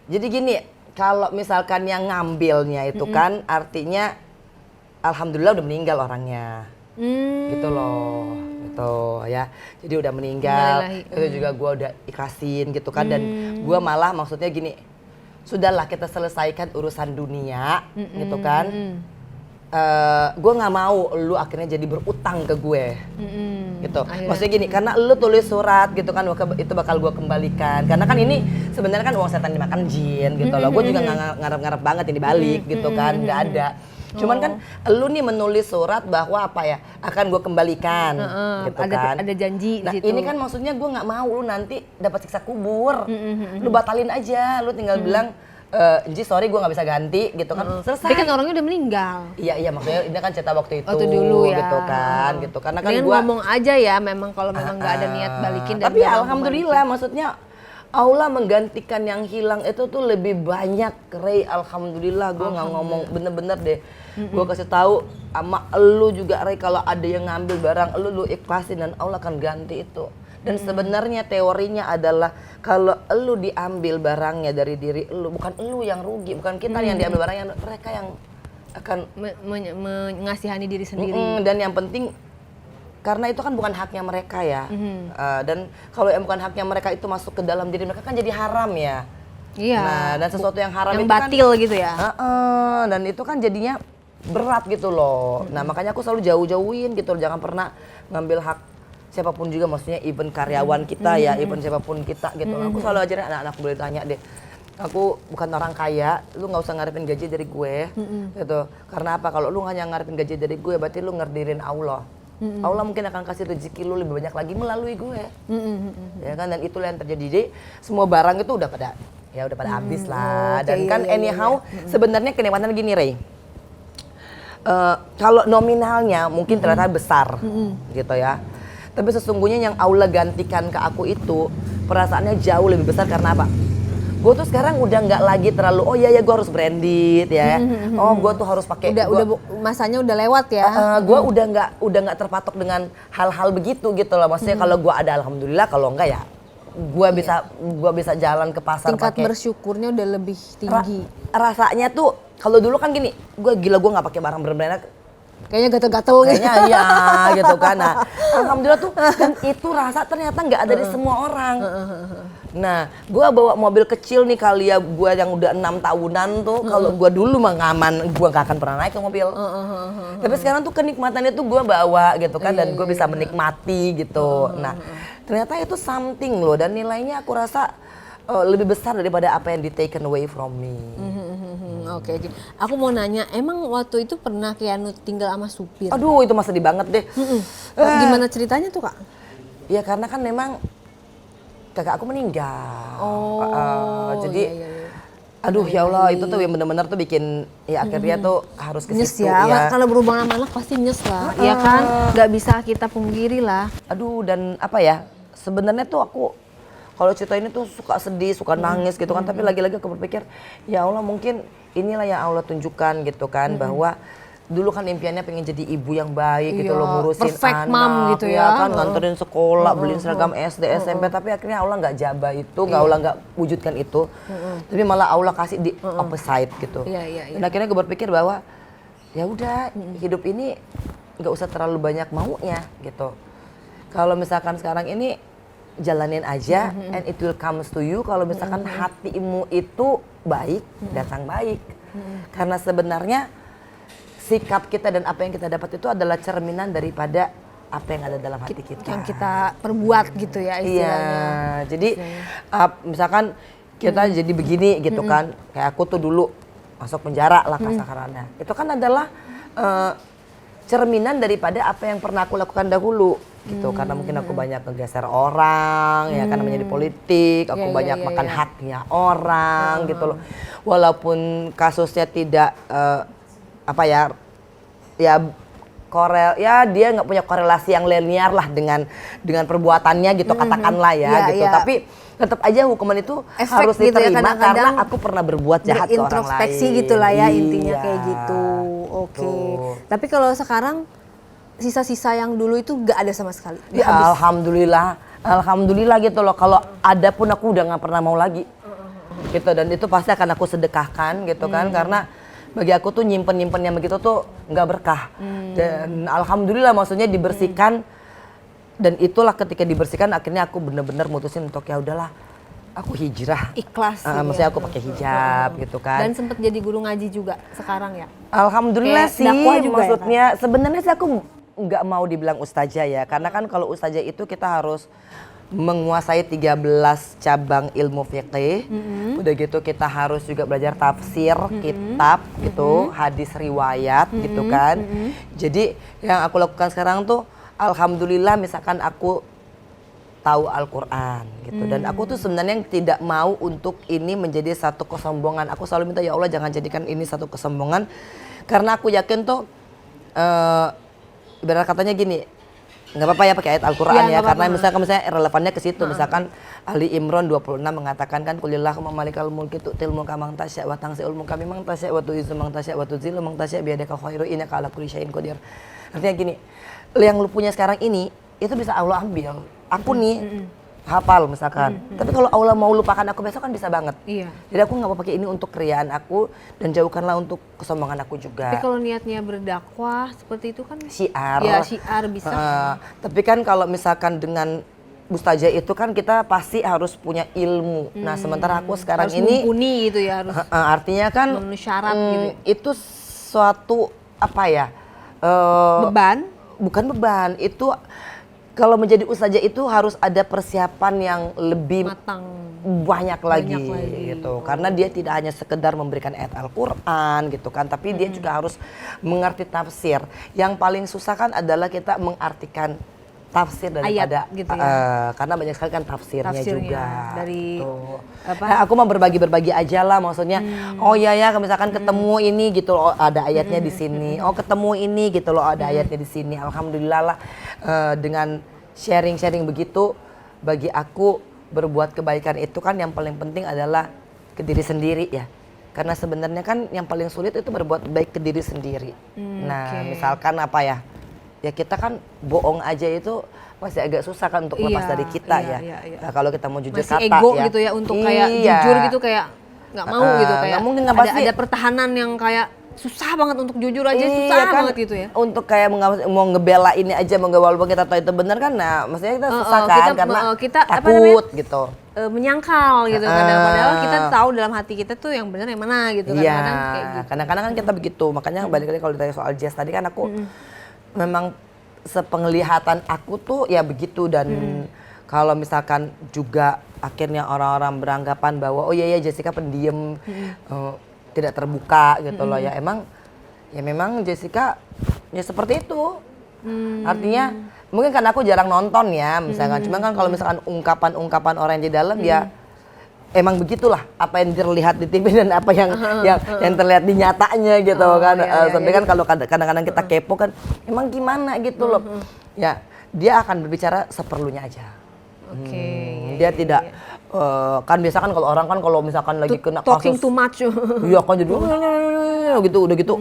Jadi gini, kalau misalkan yang ngambilnya itu kan artinya alhamdulillah udah meninggal orangnya. Gitu loh, gitu ya. Jadi udah meninggal, itu juga gue udah ikhlasin gitu kan. Dan gue malah maksudnya gini, sudahlah kita selesaikan urusan dunia gitu kan. Gue nggak mau lu akhirnya jadi berutang ke gue, gitu. Maksudnya gini, karena lu tulis surat gitu kan, itu bakal gue kembalikan. Karena kan ini sebenarnya kan uang setan dimakan jin gitu loh. Gue juga nggak ngarep-ngarep banget ini balik gitu kan, nggak ada. Cuman kan lu nih menulis surat bahwa apa ya, akan gue kembalikan gitu kan. Ada janji nah, di situ. ini kan maksudnya gue nggak mau lu nanti dapat siksa kubur. Lu batalin aja, lu tinggal bilang Ji sorry gue nggak bisa ganti gitu kan. Selesai. Tapi kan orangnya udah meninggal. Iya maksudnya ini kan cerita waktu itu. Waktu dulu ya. Gitu kan gitu. Karena kan Dengan gue ngomong aja ya memang kalau memang nggak ada niat balikin dan tapi nggak mau alhamdulillah maksudnya Allah menggantikan yang hilang itu tuh lebih banyak, Ray. Alhamdulillah gue nggak ngomong bener-bener deh. Gue kasih tahu sama elu juga, Ray, kalau ada yang ngambil barang lu ikhlasin dan Allah akan ganti itu. Dan sebenarnya teorinya adalah kalau elu diambil barangnya dari diri elu, bukan elu yang rugi, bukan kita yang diambil barangnya, mereka yang akan mengasihani diri sendiri. Dan yang penting karena itu kan bukan haknya mereka ya. Dan kalau yang bukan haknya mereka itu masuk ke dalam diri mereka kan jadi haram ya. Iya. Nah, dan sesuatu yang haram yang itu batil kan, gitu ya. Dan itu kan jadinya berat gitu loh. Nah, makanya aku selalu jauh-jauhin gitu, jangan pernah ngambil hak siapapun juga, maksudnya even karyawan kita ya, even siapapun kita gitu. Aku selalu ajarin anak-anak, boleh tanya deh. Aku bukan orang kaya, lu nggak usah ngarepin gaji dari gue, gitu. Karena apa? Kalau lu hanya ngarepin gaji dari gue, berarti lu ngerdirin Allah. Allah mungkin akan kasih rezeki lu lebih banyak lagi melalui gue, ya kan? Dan itulah yang terjadi. Jadi semua barang itu udah pada habis lah. Dan kan anyhow sebenarnya kenikmatan gini, Ray. Kalau nominalnya mungkin ternyata besar, gitu ya. Tapi sesungguhnya yang Allah gantikan ke aku itu perasaannya jauh lebih besar karena apa? Gue tuh sekarang udah nggak lagi terlalu gue harus branded ya. Gue tuh harus pakai. Udah masanya udah lewat ya. Gue udah nggak terpatok dengan hal-hal begitu gitu loh. Maksudnya kalau gue ada alhamdulillah, kalau enggak ya gue bisa jalan ke pasar. Tingkat bersyukurnya udah lebih tinggi. Rasanya tuh kalau dulu kan gini, gue nggak pakai barang brand-brand. Kayaknya gatel-gatel gitu. Kayaknya iya gitu kan. Nah, alhamdulillah tuh dan itu rasa ternyata nggak ada di semua orang. Nah, gue bawa mobil kecil nih kali ya, gue yang udah 6 tahunan tuh. Kalau gue dulu mah ngaman, gue nggak akan pernah naik ke mobil. Tapi sekarang tuh kenikmatannya tuh gue bawa gitu kan, dan gue bisa menikmati gitu. Nah, ternyata itu something loh, dan nilainya aku rasa lebih besar daripada apa yang di taken away from me. Oke. Aku mau nanya, emang waktu itu pernah Keanu tinggal sama supir? Aduh, itu mah sedih banget deh. Gimana ceritanya tuh, Kak? Ya karena kan memang kakak aku meninggal. Jadi iya. aduh ya Allah, itu tuh yang benar-benar tuh bikin ya akhirnya tuh harus ke situ ya. Kalau berhubungan sama anak pasti nyes lah. Iya kan? Gak bisa kita pungkiri lah. Aduh, dan apa ya? Sebenarnya tuh aku kalau cerita ini tuh suka sedih, suka nangis gitu kan. Tapi lagi-lagi aku berpikir, ya Allah mungkin inilah yang Allah tunjukkan gitu kan, bahwa dulu kan impiannya pengen jadi ibu yang baik gitu loh, ngurusin perfect anak, mom gitu ya kan, nganterin sekolah, beliin seragam SD, SMP, tapi akhirnya Allah nggak jabah itu, Allah nggak wujudkan itu, tapi malah Allah kasih di opposite gitu. Dan akhirnya gue berpikir bahwa ya udah, hidup ini nggak usah terlalu banyak maunya gitu. Kalau misalkan sekarang ini jalanin aja, and it will comes to you. Kalau misalkan hatimu itu baik, datang baik. Karena sebenarnya sikap kita dan apa yang kita dapat itu adalah cerminan daripada apa yang ada dalam hati kita. Yang kita perbuat gitu ya istilahnya. Iya, jadi misalkan kita jadi begini gitu kan, kayak aku tuh dulu masuk penjara lah kasarannya. Itu kan adalah cerminan daripada apa yang pernah aku lakukan dahulu gitu. Karena mungkin aku banyak ngegeser orang, ya karena menjadi politik, aku banyak makan haknya orang gitu loh. Walaupun kasusnya tidak dia nggak punya korelasi yang linear lah dengan perbuatannya gitu, katakanlah ya gitu. Tapi tetap aja hukuman itu harus gitu diterima ya, karena aku pernah berbuat jahat ke orang lain. Introspeksi gitulah ya intinya kayak gitu. Oke. Tapi kalau sekarang sisa-sisa yang dulu itu nggak ada sama sekali. Ya, alhamdulillah gitu loh. Kalau ada pun aku udah nggak pernah mau lagi. Gitu, dan itu pasti akan aku sedekahkan gitu kan, karena bagi aku tuh nyimpen yang begitu tuh nggak berkah. Dan alhamdulillah maksudnya dibersihkan, dan itulah ketika dibersihkan akhirnya aku bener-bener mutusin untuk ya udahlah aku hijrah. Ikhlas. Maksudnya aku pakai hijab gitu kan. Dan sempat jadi guru ngaji juga sekarang ya. Alhamdulillah kayak sih, juga maksudnya ya, sebenarnya sih aku nggak mau dibilang ustazah ya, karena kan kalau ustazah itu kita harus menguasai 13 cabang ilmu fiqih. Udah gitu kita harus juga belajar tafsir, kitab gitu, hadis riwayat gitu kan. Jadi yang aku lakukan sekarang tuh alhamdulillah, misalkan aku tahu Al-Quran gitu. Dan aku tuh sebenarnya tidak mau untuk ini menjadi satu kesombongan. Aku selalu minta ya Allah jangan jadikan ini satu kesombongan, karena aku yakin tuh ibarat katanya gini, nggak apa-apa ya pakai ayat Al-Quran ya, karena misalnya relevannya ke situ. Misalkan Ali Imran 26 mengatakan kan kulillahumma malikal mulki tu'til mulka man tasya wa tanzi'ul mulka mimman tasya wa tu'izzu man tasya wa tudzillu man tasya biyadika khairu innaka ala kulli syai'in qadir. Artinya gini, yang lu punya sekarang ini itu bisa Allah ambil. Aku nih hafal misalkan, tapi kalau Allah mau lupakan aku besok kan bisa banget. Iya. Jadi aku nggak mau pakai ini untuk keriaan aku, dan jauhkanlah untuk kesombongan aku juga. Tapi kalau niatnya berdakwah seperti itu kan Syiar. ya syiar bisa. Tapi kan kalau misalkan dengan mustajab itu kan kita pasti harus punya ilmu. Nah sementara aku sekarang harus ini mumpuni gitu ya, harus artinya kan memenuhi syarat gitu. Itu suatu apa ya? Beban? Bukan beban, itu kalau menjadi ustazah itu harus ada persiapan yang lebih Matang. banyak lagi Oh. gitu. Karena dia tidak hanya sekedar memberikan ayat Al-Quran gitu kan, tapi dia juga harus mengerti tafsir. Yang paling susah kan adalah kita mengartikan tafsir daripada Ayat gitu ya. karena banyak sekali kan tafsirnya juga dari tuh. apa? Nah, aku mau berbagi aja lah, maksudnya oh iya ya misalkan ketemu ini gitu loh ada ayatnya di sini, oh ketemu ini gitu loh ada ayatnya di sini. Alhamdulillah lah dengan sharing begitu, bagi aku berbuat kebaikan itu kan yang paling penting adalah ke diri sendiri ya. Karena sebenarnya kan yang paling sulit itu berbuat baik ke diri sendiri. Nah misalkan apa ya, ya kita kan bohong aja itu masih agak susah kan untuk lepas dari kita ya. Nah, kalau kita mau jujur masih kata ego ya. gitu ya untuk kayak jujur gitu, kayak nggak mau gitu, kayak nggak mungkin, nggak pasti. ada pertahanan yang kayak susah banget untuk jujur aja, susah kan, banget gitu ya. Untuk kayak mau ngebela ini aja, mau walaupun kita tahu itu benar kan, nah maksudnya kita susah kan karena kita takut gitu. Menyangkal gitu padahal kita tahu dalam hati kita tuh yang benar yang mana gitu kan. Iya, Kayak gitu. kadang-kadang kan kita begitu, makanya balik lagi kalau ditanya soal jazz tadi kan aku memang sepenglihatan aku tuh ya begitu. Dan kalau misalkan juga akhirnya orang-orang beranggapan bahwa oh iya Jessica pendiam, tidak terbuka gitu loh ya, memang Jessica ya seperti itu. Artinya mungkin karena aku jarang nonton ya misalkan, cuman kan kalau misalkan ungkapan orang yang di dalam ya emang begitulah apa yang terlihat di TV dan apa yang terlihat di nyatanya gitu kan. Sampai kan kalau kadang-kadang kita kepo kan emang gimana gitu loh. Ya dia akan berbicara seperlunya aja. Dia tidak kan biasa kan kalau orang kan kalau misalkan lagi kena kasus talking too much. Iya kan jadi gitu udah gitu.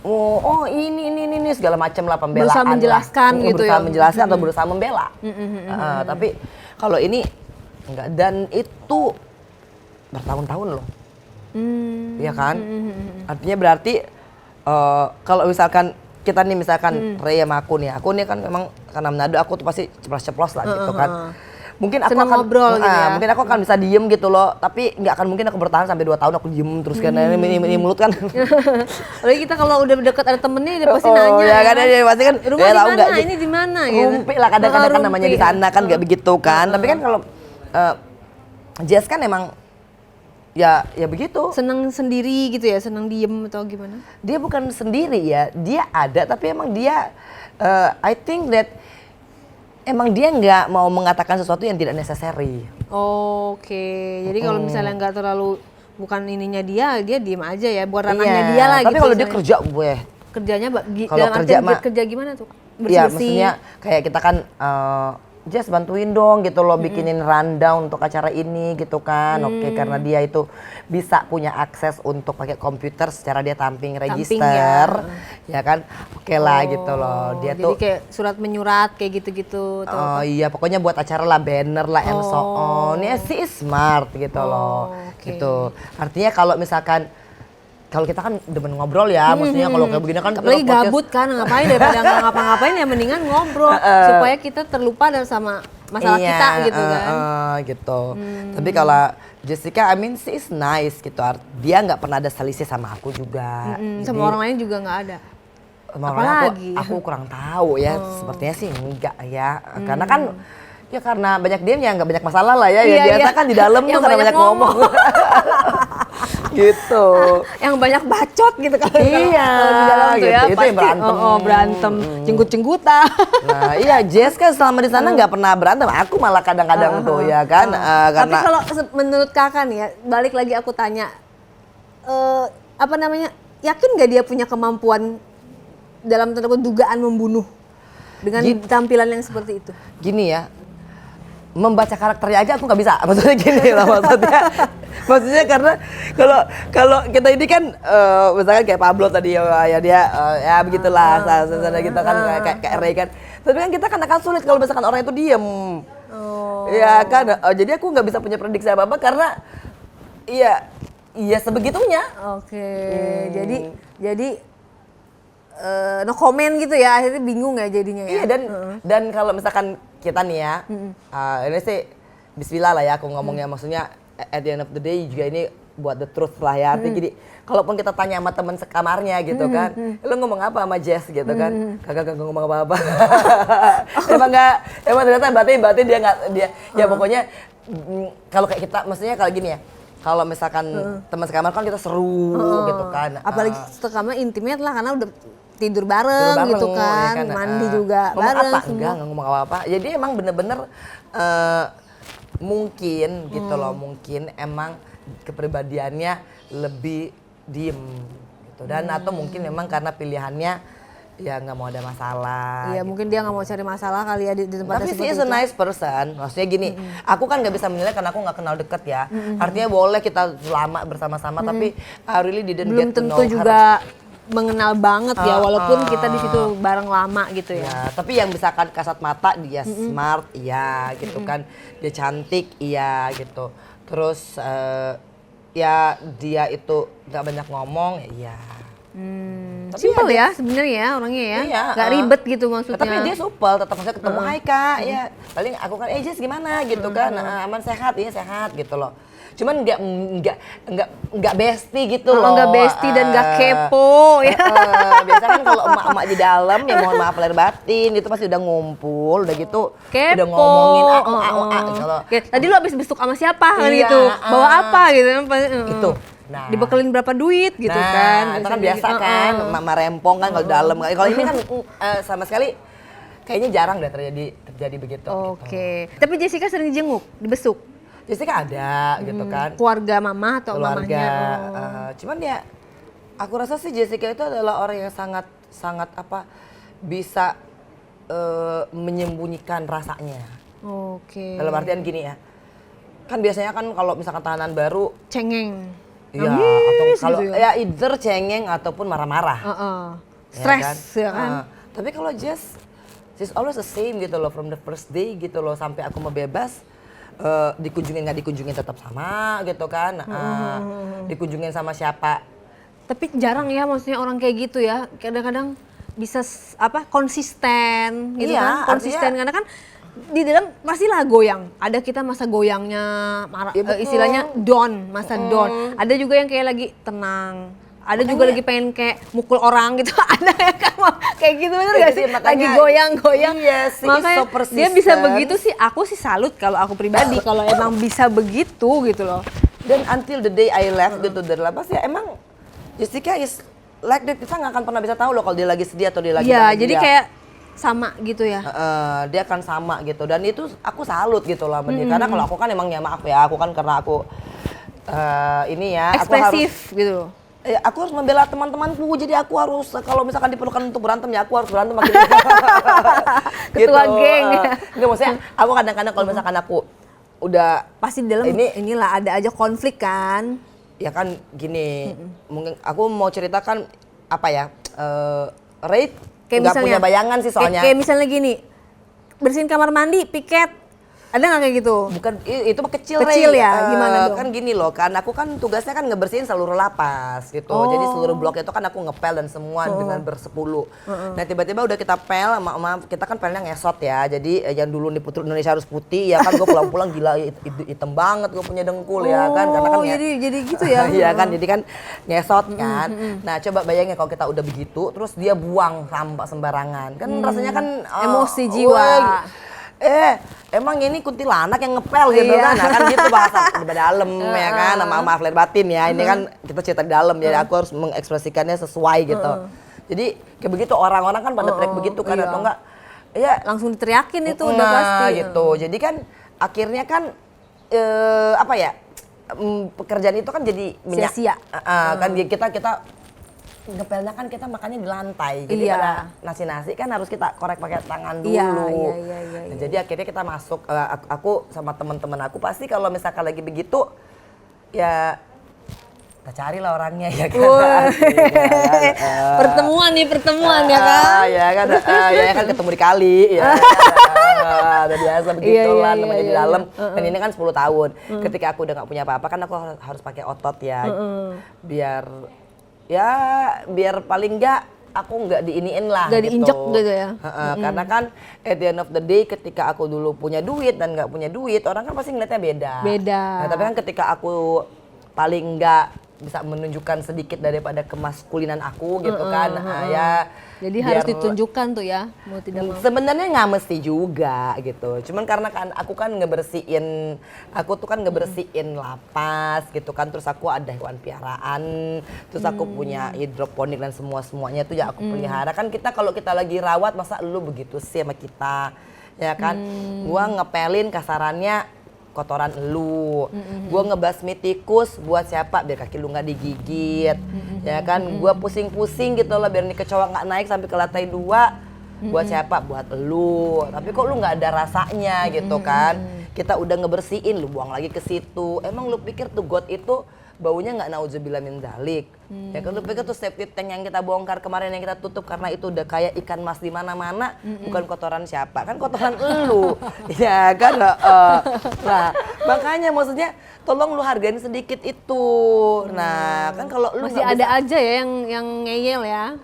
Oh ini segala macam lah pembelaan. Berusaha menjelaskan lah. gitu Berusaha ya. menjelaskan atau berusaha membela. Tapi kalau ini enggak, dan itu bertahun-tahun loh. Iya kan? Artinya berarti kalau misalkan kita nih misalkan Ray sama aku nih kan memang karena Manado aku tuh pasti ceplos-ceplos lah gitu kan. Mungkin aku senang akan ngobrol gitu ya. Mungkin aku akan bisa diem gitu loh, tapi nggak akan mungkin aku bertahan sampai 2 tahun aku diem terus karena ini mulut kan. Apalagi kita kalau udah deket ada temennya dia pasti nanya ya kan, dia pasti kan rumah di mana, ini di mana gitu. Rumpi lah kadang-kadang kan namanya di sana kan nggak begitu kan. Tapi kan kalau Jess kan emang ya begitu. Senang sendiri gitu ya, senang diem atau gimana? Dia bukan sendiri ya, dia ada tapi emang dia I think that emang dia nggak mau mengatakan sesuatu yang tidak necessary. Jadi kalau misalnya nggak terlalu bukan ininya dia diem aja ya, bukan ranahnya dia lah. Tapi gitu, kalau dia kerja kerjanya kalau kerja kerja gimana tuh? Iya, Bersih-bersih. maksudnya kayak kita kan Just bantuin dong gitu loh, bikinin rundown untuk acara ini gitu kan. Oke, karena dia itu bisa punya akses untuk pakai komputer secara dia tamping register, ya kan. Oke lah gitu loh. Dia jadi tuh kayak surat menyurat kayak gitu-gitu atau apa? iya, pokoknya buat acara lah, banner lah and so on. Ya she is smart gitu loh. Gitu. Artinya kalau misalkan kalau kita kan demen ngobrol ya, maksudnya kalau kayak begini kan apalagi gabut kan, ngapain daripada nggak ngapa-ngapain ya mendingan ngobrol supaya kita terlupa dan sama masalah kita gitu kan. Gitu. Tapi kalau Jessica, she is nice gitu. Dia nggak pernah ada selisih sama aku juga. Sama orang lain juga nggak ada. Apalagi aku kurang tahu ya, sepertinya sih enggak ya. Karena kan ya karena banyak diam ya nggak banyak masalah lah ya. Biasa kan di dalam tuh karena banyak ngomong. Gitu. Yang banyak bacot gitu kalau Iya, kalau di dalam tuh gitu. ya. Itu yang Pasti, berantem. berantem, jenggut-jenggutan. Nah iya, Jess kan selama di sana nggak pernah berantem. Aku malah kadang-kadang tuh ya kan. Tapi Karena kalau menurut kakak nih ya, balik lagi aku tanya, apa namanya, yakin nggak dia punya kemampuan dalam tanda kutip dugaan membunuh dengan tampilan yang seperti itu? gini ya, membaca karakternya aja aku nggak bisa. Maksudnya gini loh, maksudnya karena kalau kita ini kan misalkan kayak Pablo tadi ya dia ya begitulah sana gitu kan kayak Ray kan. Tapi kan kita kan akan sulit kalau misalkan orang itu diem. Ya kan, jadi aku nggak bisa punya prediksi apa-apa karena iya sebegitunya. Oke, jadi no comment gitu ya, akhirnya bingung ya jadinya ya. Iya dan kalau misalkan kita nih ya, ini sih Bismillah lah ya aku ngomongnya, maksudnya at the end of the day juga ini buat the truth lah ya. Artinya jadi kalaupun kita tanya sama teman sekamarnya gitu kan, lo ngomong apa sama Jess gitu kan, kagak ngomong apa-apa. emang ternyata berarti dia ya pokoknya kalau kayak kita, maksudnya kalau gini ya. Kalau misalkan teman sekamar kan kita seru gitu kan. Apalagi sekamar intimate lah karena udah tidur bareng gitu kan, ya mandi juga ngomong bareng apa? semua. Enggak ngomong apa-apa. Jadi emang bener-bener mungkin gitu loh, mungkin emang kepribadiannya lebih diem gitu. Dan atau mungkin memang karena pilihannya ya nggak mau ada masalah. Iya, mungkin dia nggak mau cari masalah kali ya di tempatnya Tapi seperti she is a nice person. Maksudnya gini, aku kan nggak bisa menilai karena aku nggak kenal deket ya. Artinya boleh kita lama bersama-sama, tapi I really didn't belum get to know tentu her. juga mengenal banget ya, walaupun kita di situ bareng lama gitu ya. Ya, tapi yang misalkan kasat mata dia smart, iya gitu kan. Dia cantik, iya gitu. Terus ya dia itu nggak banyak ngomong, ya iya. Tapi Simple ya, ya sebenarnya ya orangnya ya, iya, nggak ribet gitu maksudnya. Tapi dia supel, tetap maksudnya ketemu hai kak, ya paling aku kan Jess gimana gitu kan, aman sehat, iya sehat gitu loh. Cuman nggak bestie gitu loh. Nggak bestie dan nggak kepo ya. Biasa kan kalau emak-emak di dalam ya mohon maaf lahir batin itu pasti udah ngumpul, udah gitu Kepo. udah ngomongin kalau Oke, tadi lu habis besuk sama siapa kan Iya, gitu, bawa apa gitu kan? itu. Nah, dibekelin berapa duit gitu kan? itu kan biasa kan, mama rempong kan kalau dalam. Kalau ini kan sama sekali kayaknya jarang deh terjadi begitu. Oke. Tapi Jessica sering jenguk, dibesuk. Jessica ada gitu kan. Keluarga mama atau Keluarga. mamanya? Cuman ya, aku rasa sih Jessica itu adalah orang yang sangat apa bisa menyembunyikan rasanya. Oke. Dalam artian gini ya, kan biasanya kan kalau misalkan tahanan baru, Cengeng. iya atau kalau gitu ya either cengeng ataupun marah-marah. Stres ya kan? Tapi kalau Jess, she's always the same gitu loh, from the first day gitu loh sampai aku mau bebas. Dikunjungin nggak dikunjungin tetap sama gitu kan. Dikunjungin sama siapa. Tapi jarang ya maksudnya orang kayak gitu ya. Kadang-kadang bisa konsisten gitu Iya, kan? Konsisten karena kan di dalam pastilah goyang. Ada kita masa goyangnya Ya, betul. istilahnya down, masa down. Ada juga yang kayak lagi tenang. Ada juga lagi pengen kayak mukul orang gitu. Ada yang kayak gitu bener gak sih? Lagi goyang-goyang. Iya sih, Makanya so persistent. dia bisa begitu sih. Aku sih salut kalau aku pribadi kalau emang bisa begitu gitu loh. Dan until the day I left gitu dari lapas ya emang Jessica is like that. Kita nggak akan pernah bisa tahu loh kalau dia lagi sedih atau dia lagi Iya, bahagia. jadi kayak sama gitu ya. Dia akan sama gitu dan itu aku salut gitu loh sama dia. Karena kalau aku kan emang ya maaf ya, aku kan karena aku ini ya Ekspresif gitu. aku harus membela teman-temanku, jadi aku harus kalau misalkan diperlukan untuk berantem ya aku harus berantem sama Ketua geng. Enggak, maksudnya aku kadang-kadang kalau misalkan aku udah Pasti di dalam inilah ada aja konflik kan. ya kan gini, mungkin aku mau ceritakan apa ya, Ray nggak punya bayangan sih soalnya. Kayak misalnya gini, bersihin kamar mandi, piket. Ada nggak kayak gitu? Bukan, itu mah kecil, Kecil Ray. ya? Gimana dong? Kan gini loh, kan aku kan tugasnya kan ngebersihin seluruh lapas gitu. Jadi seluruh blok itu kan aku ngepel dan semua dengan bersepuluh. Nah tiba-tiba udah kita pel, maaf kita kan pelnya ngesot ya. Jadi yang dulu di Putri Indonesia harus putih ya kan, gue pulang-pulang gila hitam banget gue punya dengkul ya kan. Karena kan jadi gitu ya? Iya kan, jadi kan ngesot kan. Nah coba bayangin kalau kita udah begitu, terus dia buang sampah sembarangan. Kan rasanya kan Emosi jiwa. emang ini kuntilanak yang ngepel gitu kan. Nah kan gitu bahasa di dalam ya kan, maaf lahir batin ya. Ini kan kita cerita di dalam ya, aku harus mengekspresikannya sesuai gitu. Jadi kayak begitu orang-orang kan pada teriak begitu kan atau enggak? Ya Langsung diteriakin itu udah pasti. gitu. Jadi kan akhirnya kan apa ya? Pekerjaan itu kan jadi Sia-sia. Kan kita ngepelnya kan kita makannya di lantai. Jadi pada nasi-nasi kan harus kita korek pakai tangan dulu. Nah, jadi akhirnya kita masuk, aku sama teman-teman aku pasti kalau misalkan lagi begitu ya kita carilah orangnya ya kan. Pertemuan ya kan. Ya kan ketemu di kali ya. Udah biasa begitu lah namanya di dalam. Dan ini kan 10 tahun. Ketika aku udah gak punya apa-apa kan aku harus pakai otot ya. Biar paling enggak aku nggak diiniin lah Nggak gitu. diinjek gitu ya. Karena kan at the end of the day ketika aku dulu punya duit dan nggak punya duit orang kan pasti ngeliatnya beda. Nah, tapi kan ketika aku paling enggak bisa menunjukkan sedikit daripada kemaskulinan aku gitu kan. Jadi harus ditunjukkan tuh ya, mau tidak mau. Sebenarnya nggak mesti juga gitu. Cuman karena kan aku kan ngebersihin lapas gitu kan. Terus aku ada hewan piaraan, terus aku punya hidroponik dan semuanya itu ya aku pelihara. Kan kita kalau kita lagi rawat masa lu begitu sih sama kita, ya kan? Gua ngepelin kasarannya kotoran elu, gua ngebasmi tikus buat siapa? Biar kaki lu nggak digigit, ya kan? Gua pusing-pusing gitu loh biar nih kecoa nggak naik sampai ke lantai 2, buat siapa? Buat elu. Tapi kok lu nggak ada rasanya gitu kan? Kita udah ngebersihin, lu buang lagi ke situ. Emang lu pikir tuh got itu baunya nggak nauzubillah min dzalik? Ya kan lu pikir tuh safety tank yang kita bongkar kemarin yang kita tutup karena itu udah kayak ikan mas di mana-mana, bukan kotoran siapa? Kan kotoran elu. Ya kan? Nah, makanya maksudnya tolong lu hargain sedikit itu. Nah, kan kalau lu Masih ada aja ya yang ngeyel ya.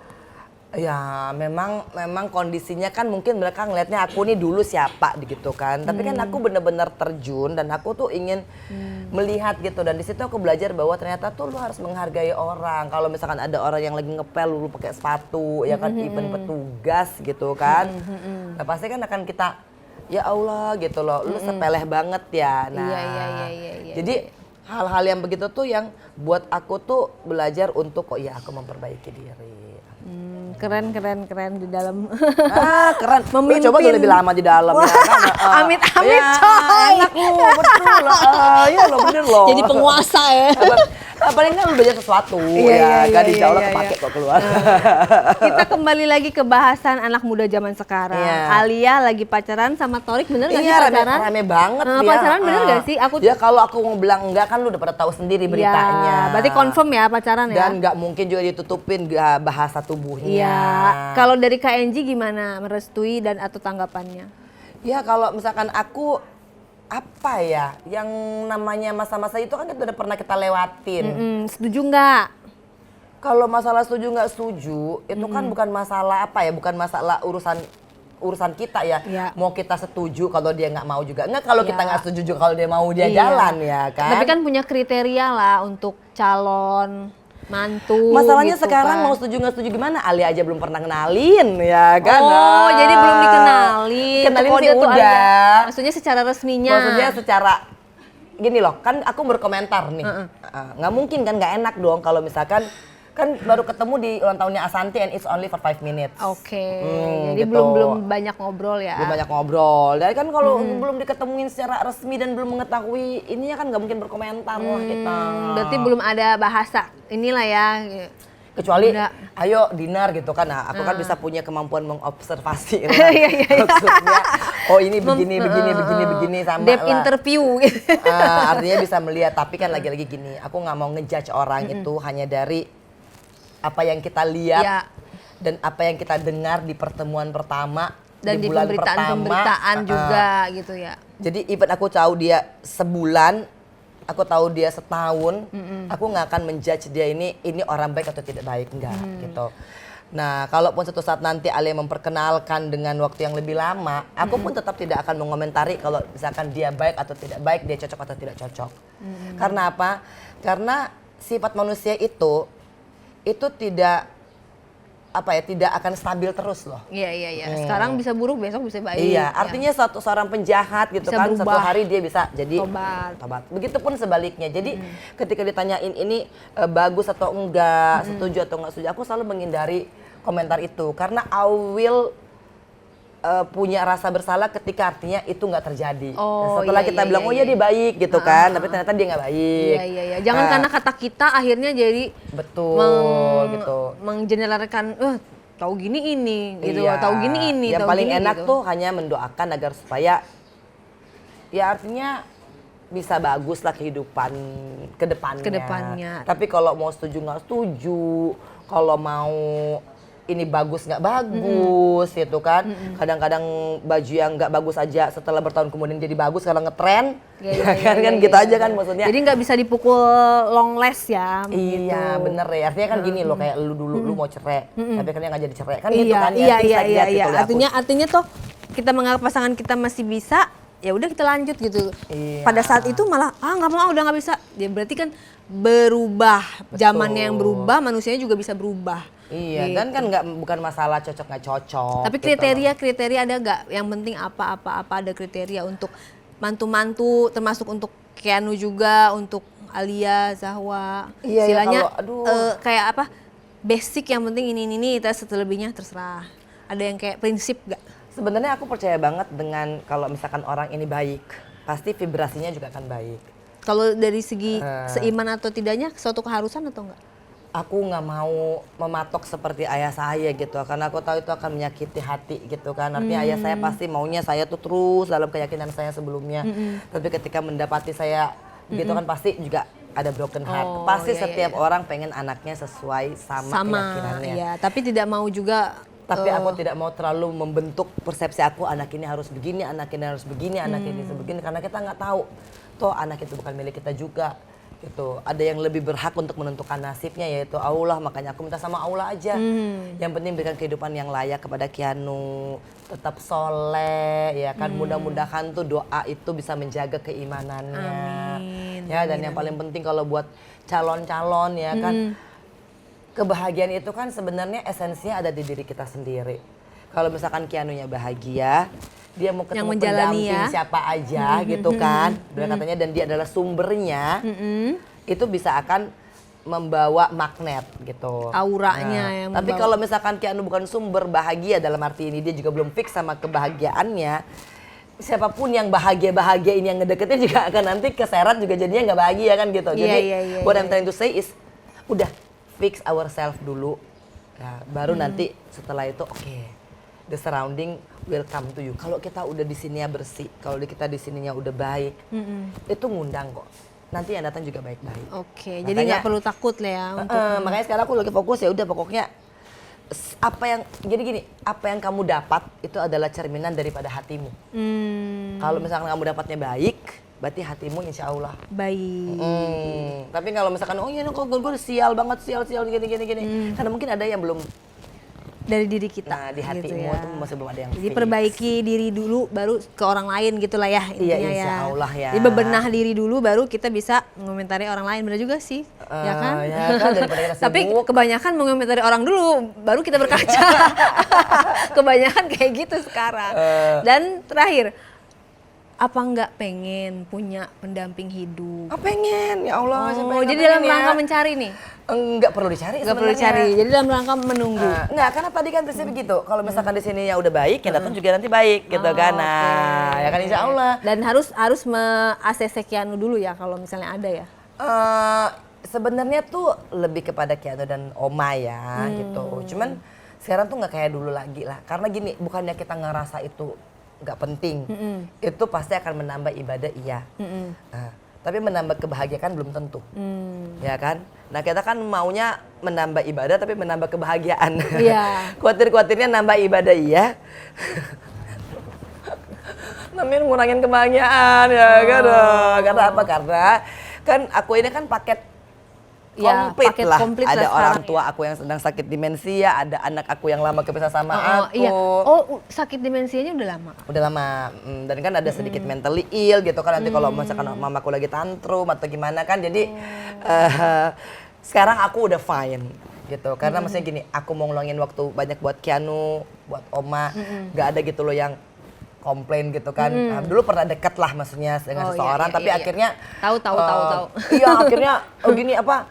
Ya memang kondisinya kan mungkin mereka ngelihatnya aku nih dulu siapa gitu kan. Tapi kan aku bener-bener terjun dan aku tuh ingin melihat gitu. Dan di situ aku belajar bahwa ternyata tuh lu harus menghargai orang. Kalau misalkan ada orang yang lagi ngepel lu pakai sepatu ya kan, even petugas gitu kan. Nah pasti kan akan kita ya Allah gitu loh, lu sepeleh banget ya. Nah jadi hal-hal yang begitu tuh yang buat aku tuh belajar untuk aku memperbaiki diri. Keren di dalam. Keren. Memimpin. Lu coba dulu lebih lama di dalam ya kan. Amit-amit ya, coy. Enak lu, betul lah. Iya lo bener loh. Jadi penguasa ya. Paling nggak lu belajar sesuatu kan insya Allah kepake kok keluar. Kita kembali lagi ke bahasan anak muda zaman sekarang. Alia lagi pacaran sama Torik, bener gak sih pacaran? Rame banget ya. Pacaran bener gak sih? Ya kalau aku mau bilang enggak kan lu udah pada tahu sendiri beritanya. Berarti confirm ya pacaran ya? Dan nggak mungkin juga ditutupin bahasa tubuhnya. Kalau dari KNG gimana merestui dan atau tanggapannya? Ya kalau misalkan aku apa ya yang namanya masa-masa itu kan udah pernah kita lewatin. Setuju nggak? Kalau masalah setuju nggak setuju itu kan bukan masalah bukan masalah urusan kita ya. Mau kita setuju kalau dia nggak mau juga nggak, kalau kita nggak setuju juga kalau dia mau dia jalan ya kan. Tapi kan punya kriteria lah untuk calon mantu. Masalahnya gitu sekarang kan. mau setuju nggak setuju gimana? Alia aja belum pernah kenalin ya kan. Oh, jadi belum dikenalin. Kenalin Kode sih tuh udah. ada. Maksudnya secara resminya. Maksudnya secara gini loh, kan aku berkomentar nih. Nggak mungkin kan, nggak enak dong kalau misalkan kan baru ketemu di ulang tahunnya Asanti and it's only for 5 minutes. Oke. Jadi gitu. belum banyak ngobrol ya. Belum banyak ngobrol. Dan kan kalau belum diketemuin secara resmi dan belum mengetahui ininya kan nggak mungkin berkomentar lah kita. Berarti belum ada bahasa inilah ya. Kecuali ayo dinner gitu kan. Nah, aku kan bisa punya kemampuan mengobservasi. Kan? Maksudnya oh ini begini sama Dep lah. interview. Artinya bisa melihat, tapi kan lagi-lagi gini, aku nggak mau ngejudge orang itu hanya dari apa yang kita lihat dan apa yang kita dengar di pertemuan pertama dan di bulan pemberitaan juga gitu ya. Jadi even aku tahu dia sebulan, aku tahu dia setahun, aku nggak akan menjudge dia ini orang baik atau tidak baik, enggak gitu. Nah, kalaupun suatu saat nanti Alia memperkenalkan dengan waktu yang lebih lama, aku pun tetap tidak akan mengomentari kalau misalkan dia baik atau tidak baik, dia cocok atau tidak cocok. Karena apa? Karena sifat manusia itu tidak tidak akan stabil terus loh. Iya. Sekarang bisa buruk, besok bisa baik. Iya, artinya seorang penjahat gitu Bisa kan, berubah. satu hari dia bisa jadi Tobat. Begitupun sebaliknya. Jadi ketika ditanyain ini bagus atau enggak, setuju atau enggak setuju, aku selalu menghindari komentar itu karena I will punya rasa bersalah ketika artinya itu nggak terjadi. Setelah kita bilang oh ya dia baik gitu kan, tapi ternyata dia nggak baik. Iya. Jangan karena kata kita akhirnya jadi gitu. Menggeneralkan tahu gini ini gitu, Iya. tahu gini ini. Yang tahu paling gini, enak gitu. tuh hanya mendoakan agar supaya ya artinya bisa bagus lah kehidupan kedepannya. Tapi kalau mau setuju nggak setuju, kalau mau ini bagus nggak bagus gitu kan. Kadang-kadang baju yang nggak bagus aja setelah bertahun kemudian jadi bagus karena ngetren. Kan gitu aja kan maksudnya. Jadi nggak bisa dipukul long last ya. Iya gitu. bener ya, artinya kan gini loh kayak lu dulu lu mau cerai, tapi akhirnya nggak jadi cerai kan Iya, gitu kan iya. Things like that gitu loh, aku. Artinya toh kita menganggap pasangan kita masih bisa, ya udah kita lanjut gitu. Iya. Pada saat itu malah nggak mau, udah nggak bisa. Ya berarti kan berubah. Zamannya yang berubah, manusianya juga bisa berubah. Iya, dan kan bukan masalah cocok nggak cocok. Tapi gitu. kriteria ada nggak? Yang penting apa ada kriteria untuk mantu-mantu, termasuk untuk Keanu juga, untuk Alia, Zahwa. Iya, Istilahnya kalau, kayak apa? Basic yang penting ini, terus selebihnya terserah. Ada yang kayak prinsip nggak? Sebenarnya aku percaya banget dengan kalau misalkan orang ini baik, pasti vibrasinya juga akan baik. Kalau dari segi seiman atau tidaknya, suatu keharusan atau enggak? Aku nggak mau mematok seperti ayah saya gitu, karena aku tahu itu akan menyakiti hati gitu kan. Artinya ayah saya pasti maunya saya tuh terus dalam keyakinan saya sebelumnya. Tapi ketika mendapati saya gitu kan pasti juga ada broken heart. Pasti setiap orang pengen anaknya sesuai sama keyakinannya. Iya, tapi tidak mau juga. Tapi aku tidak mau terlalu membentuk persepsi aku anak ini harus begini, anak ini harus begini, anak ini sebegini, karena kita nggak tahu. Toh anak itu bukan milik kita juga. Gitu. Ada yang lebih berhak untuk menentukan nasibnya yaitu Allah, makanya aku minta sama Allah aja. Yang penting berikan kehidupan yang layak kepada Keanu, tetap soleh ya kan. Mudah-mudahan tuh doa itu bisa menjaga keimanannya. Amin. Ya, dan yang paling penting kalau buat calon-calon ya kan, kebahagiaan itu kan sebenarnya esensinya ada di diri kita sendiri. Kalau misalkan Keanunya bahagia, dia mau ketemu pendamping siapa aja gitu kan, katanya, dan dia adalah sumbernya, itu bisa akan membawa magnet gitu. Auranya yang tapi membawa. kalau misalkan Keanu bukan sumber bahagia, dalam arti ini dia juga belum fix sama kebahagiaannya, siapapun yang bahagia ini yang ngedeketin juga akan nanti keseret juga jadinya nggak bahagia kan gitu. Jadi what I'm trying to say is udah fix ourselves dulu, ya, baru nanti setelah itu the surrounding will come to you. Kalau kita udah di sininya bersih, kalau kita di sininya udah baik, itu ngundang kok. Nanti yang datang juga baik-baik. Oke, jadi nggak perlu takut lah ya. Makanya sekarang aku lagi fokus ya udah pokoknya jadi gini, apa yang kamu dapat itu adalah cerminan daripada hatimu. Kalau misalkan kamu dapatnya baik, berarti hatimu insya Allah baik. Tapi kalau misalkan oh iya kok gue sial banget sial gini. Karena mungkin ada yang belum dari diri kita. Nah, di hatimu gitu ya. itu masih belum ada yang Jadi fix. perbaiki diri dulu baru ke orang lain gitulah ya intinya Iya, insya ya. Allah ya. Jadi bebenah diri dulu baru kita bisa mengomentari orang lain, benar juga sih. Ya kan? Ya kan, daripada kita Tapi sibuk. kebanyakan mengomentari orang dulu baru kita berkaca. Kebanyakan kayak gitu sekarang. Dan terakhir, apa nggak pengen punya pendamping hidup? pengen ya Allah. siapa yang Jadi nggak dalam pengen rangka ya? mencari nih? Enggak perlu dicari Nggak perlu sebenarnya. cari, jadi dalam rangka menunggu. Enggak, karena tadi kan prinsipnya begitu. Kalau misalkan di sini ya udah baik, yang datang juga nanti baik gitu kan. Nah, ya kan insya Allah. Dan harus me-ACC Keanu dulu ya kalau misalnya ada ya. Sebenarnya tuh lebih kepada Keanu dan Oma ya gitu. Cuman sekarang tuh nggak kayak dulu lagi lah. Karena gini, bukannya kita ngerasa itu nggak penting. Itu pasti akan menambah ibadah iya. Nah, tapi menambah kebahagiaan belum tentu. Ya kan? Nah, kita kan maunya menambah ibadah tapi menambah kebahagiaan. Iya. Khawatir-khawatirnya nambah ibadah iya. Namun ngurangin kebahagiaan ya kan. Karena apa? Karena kan aku ini kan paket Ya, komplit paket lah. komplit Ada lah orang sekarang tua aku yang sedang sakit demensia, ada anak aku yang lama kepisah sama aku. Iya. Oh, sakit demensianya udah lama. Udah lama, dan kan ada sedikit mentally ill gitu kan, nanti kalau misalkan mamaku lagi tantrum atau gimana kan, jadi sekarang aku udah fine gitu. Karena maksudnya gini, aku mau ngeluangin waktu banyak buat Keanu, buat Oma, nggak ada gitu loh yang komplain gitu kan. Nah, dulu pernah deket lah maksudnya dengan seseorang, tapi akhirnya tahu. Iya, akhirnya gini apa?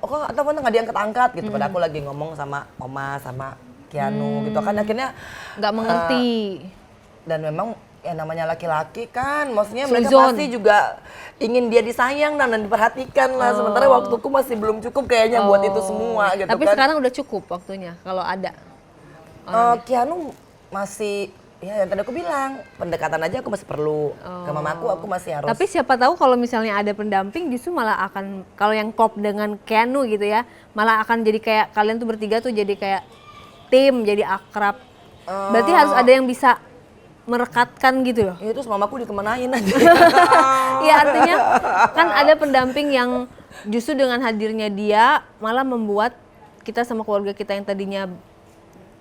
Kok atau nggak diangkat-angkat gitu. Padahal aku lagi ngomong sama Oma sama Keanu gitu kan. Akhirnya nggak mengerti. Dan memang ya namanya laki-laki kan, maksudnya mereka Suzon. pasti juga ingin dia disayang dan diperhatikan lah. Sementara waktuku masih belum cukup kayaknya buat itu semua gitu Tapi kan. sekarang udah cukup waktunya kalau ada. Keanu masih, ya yang tadi aku bilang, pendekatan aja aku masih perlu. Ke mamaku aku masih harus. Tapi siapa tahu kalau misalnya ada pendamping justru malah akan, kalau yang klop dengan Keanu gitu ya, malah akan jadi kayak kalian tuh bertiga tuh jadi kayak tim, jadi akrab. Berarti harus ada yang bisa merekatkan gitu loh. Ya terus mamaku dikemanain aja. Iya, artinya kan ada pendamping yang justru dengan hadirnya dia malah membuat kita sama keluarga kita yang tadinya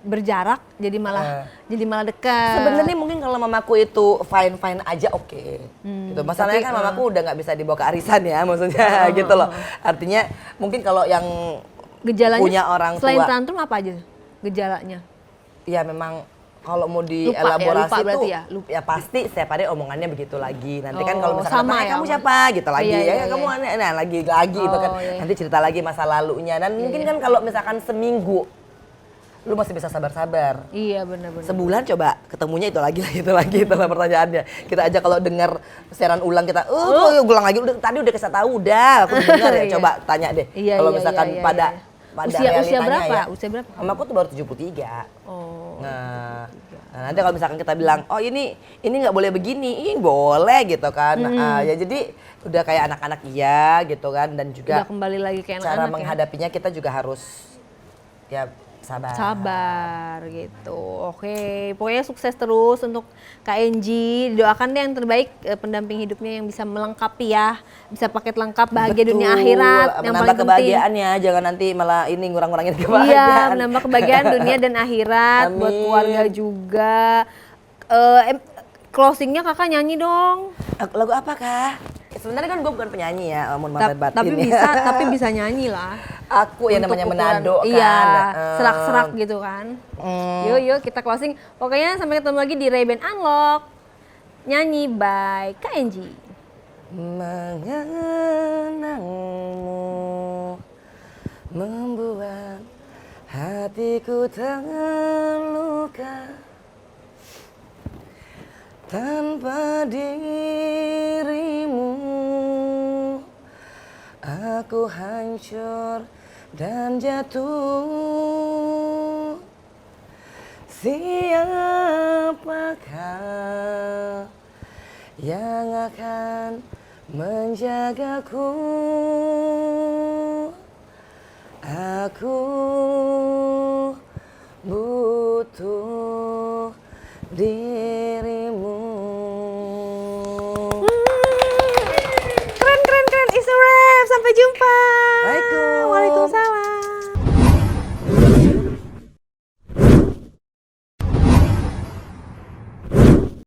berjarak jadi malah dekat. Sebenarnya mungkin kalau mamaku itu fine aja oke. Gitu. Masalahnya kan mamaku udah nggak bisa dibawa ke arisan ya, maksudnya gitu loh. Artinya mungkin kalau yang Gejalanya punya orang selain tua, tantrum apa aja gejalanya? ya memang kalau mau Lupa dielaborasi berarti itu ya, ya pasti setiap hari omongannya begitu lagi. Nanti kan kalau misalkan sama "Hai, ya, kamu Om?" siapa gitu lagi Iya, ya, iya, kamu iya. aneh nah lagi itu kan. Iya. Nanti cerita lagi masa lalunya dan mungkin kan kalau misalkan seminggu lu masih bisa sabar-sabar. Iya, benar-benar. Sebulan coba ketemunya itu lagi itulah pertanyaannya. Kita aja kalau dengar siaran ulang kita ulang lagi tadi udah kasih tahu udah aku dengar ya. Iya. Coba tanya deh. Iya, Kalau iya, misalkan iya, pada iya. Usia realitanya berapa? ya. Usia berapa? Mamaku tuh baru 73. Oh. Nah, nanti kalau misalkan kita bilang, oh ini nggak boleh begini, ini boleh gitu kan. Ya jadi udah kayak anak-anak iya gitu kan, dan juga Udah kembali lagi kayak cara anak-anak ya. menghadapinya kita juga harus ya Sabar gitu. Oke, pokoknya sukses terus untuk Kak Enji. Doakan deh yang terbaik, pendamping hidupnya yang bisa melengkapi ya, bisa paket lengkap bahagia dunia akhirat yang menambah paling penting. kebahagiaannya, jangan nanti malah ini ngurang-ngurangin Iya, kebahagiaan. menambah kebahagiaan dunia dan akhirat buat Amin. keluarga juga. Closingnya kakak nyanyi dong. Lagu apa kak? Sebenarnya kan gue bukan penyanyi ya, mohon maaf batin. Tapi bisa nyanyi lah. Aku yang Untuk namanya ukuran- Manado kan. Iya, serak-serak gitu kan. Yuk kita closing. Pokoknya sampai ketemu lagi di Ray-Ban Unlock. Nyanyi by Kak Enji. Mengenangmu membuat hatiku terluka. Tanpa dirimu aku hancur dan jatuh. Siapakah yang akan menjagaku? Aku butuh dirimu. Keren. It's a wrap. Sampai jumpa. Waalaikumsalam. Waalaikumsalam.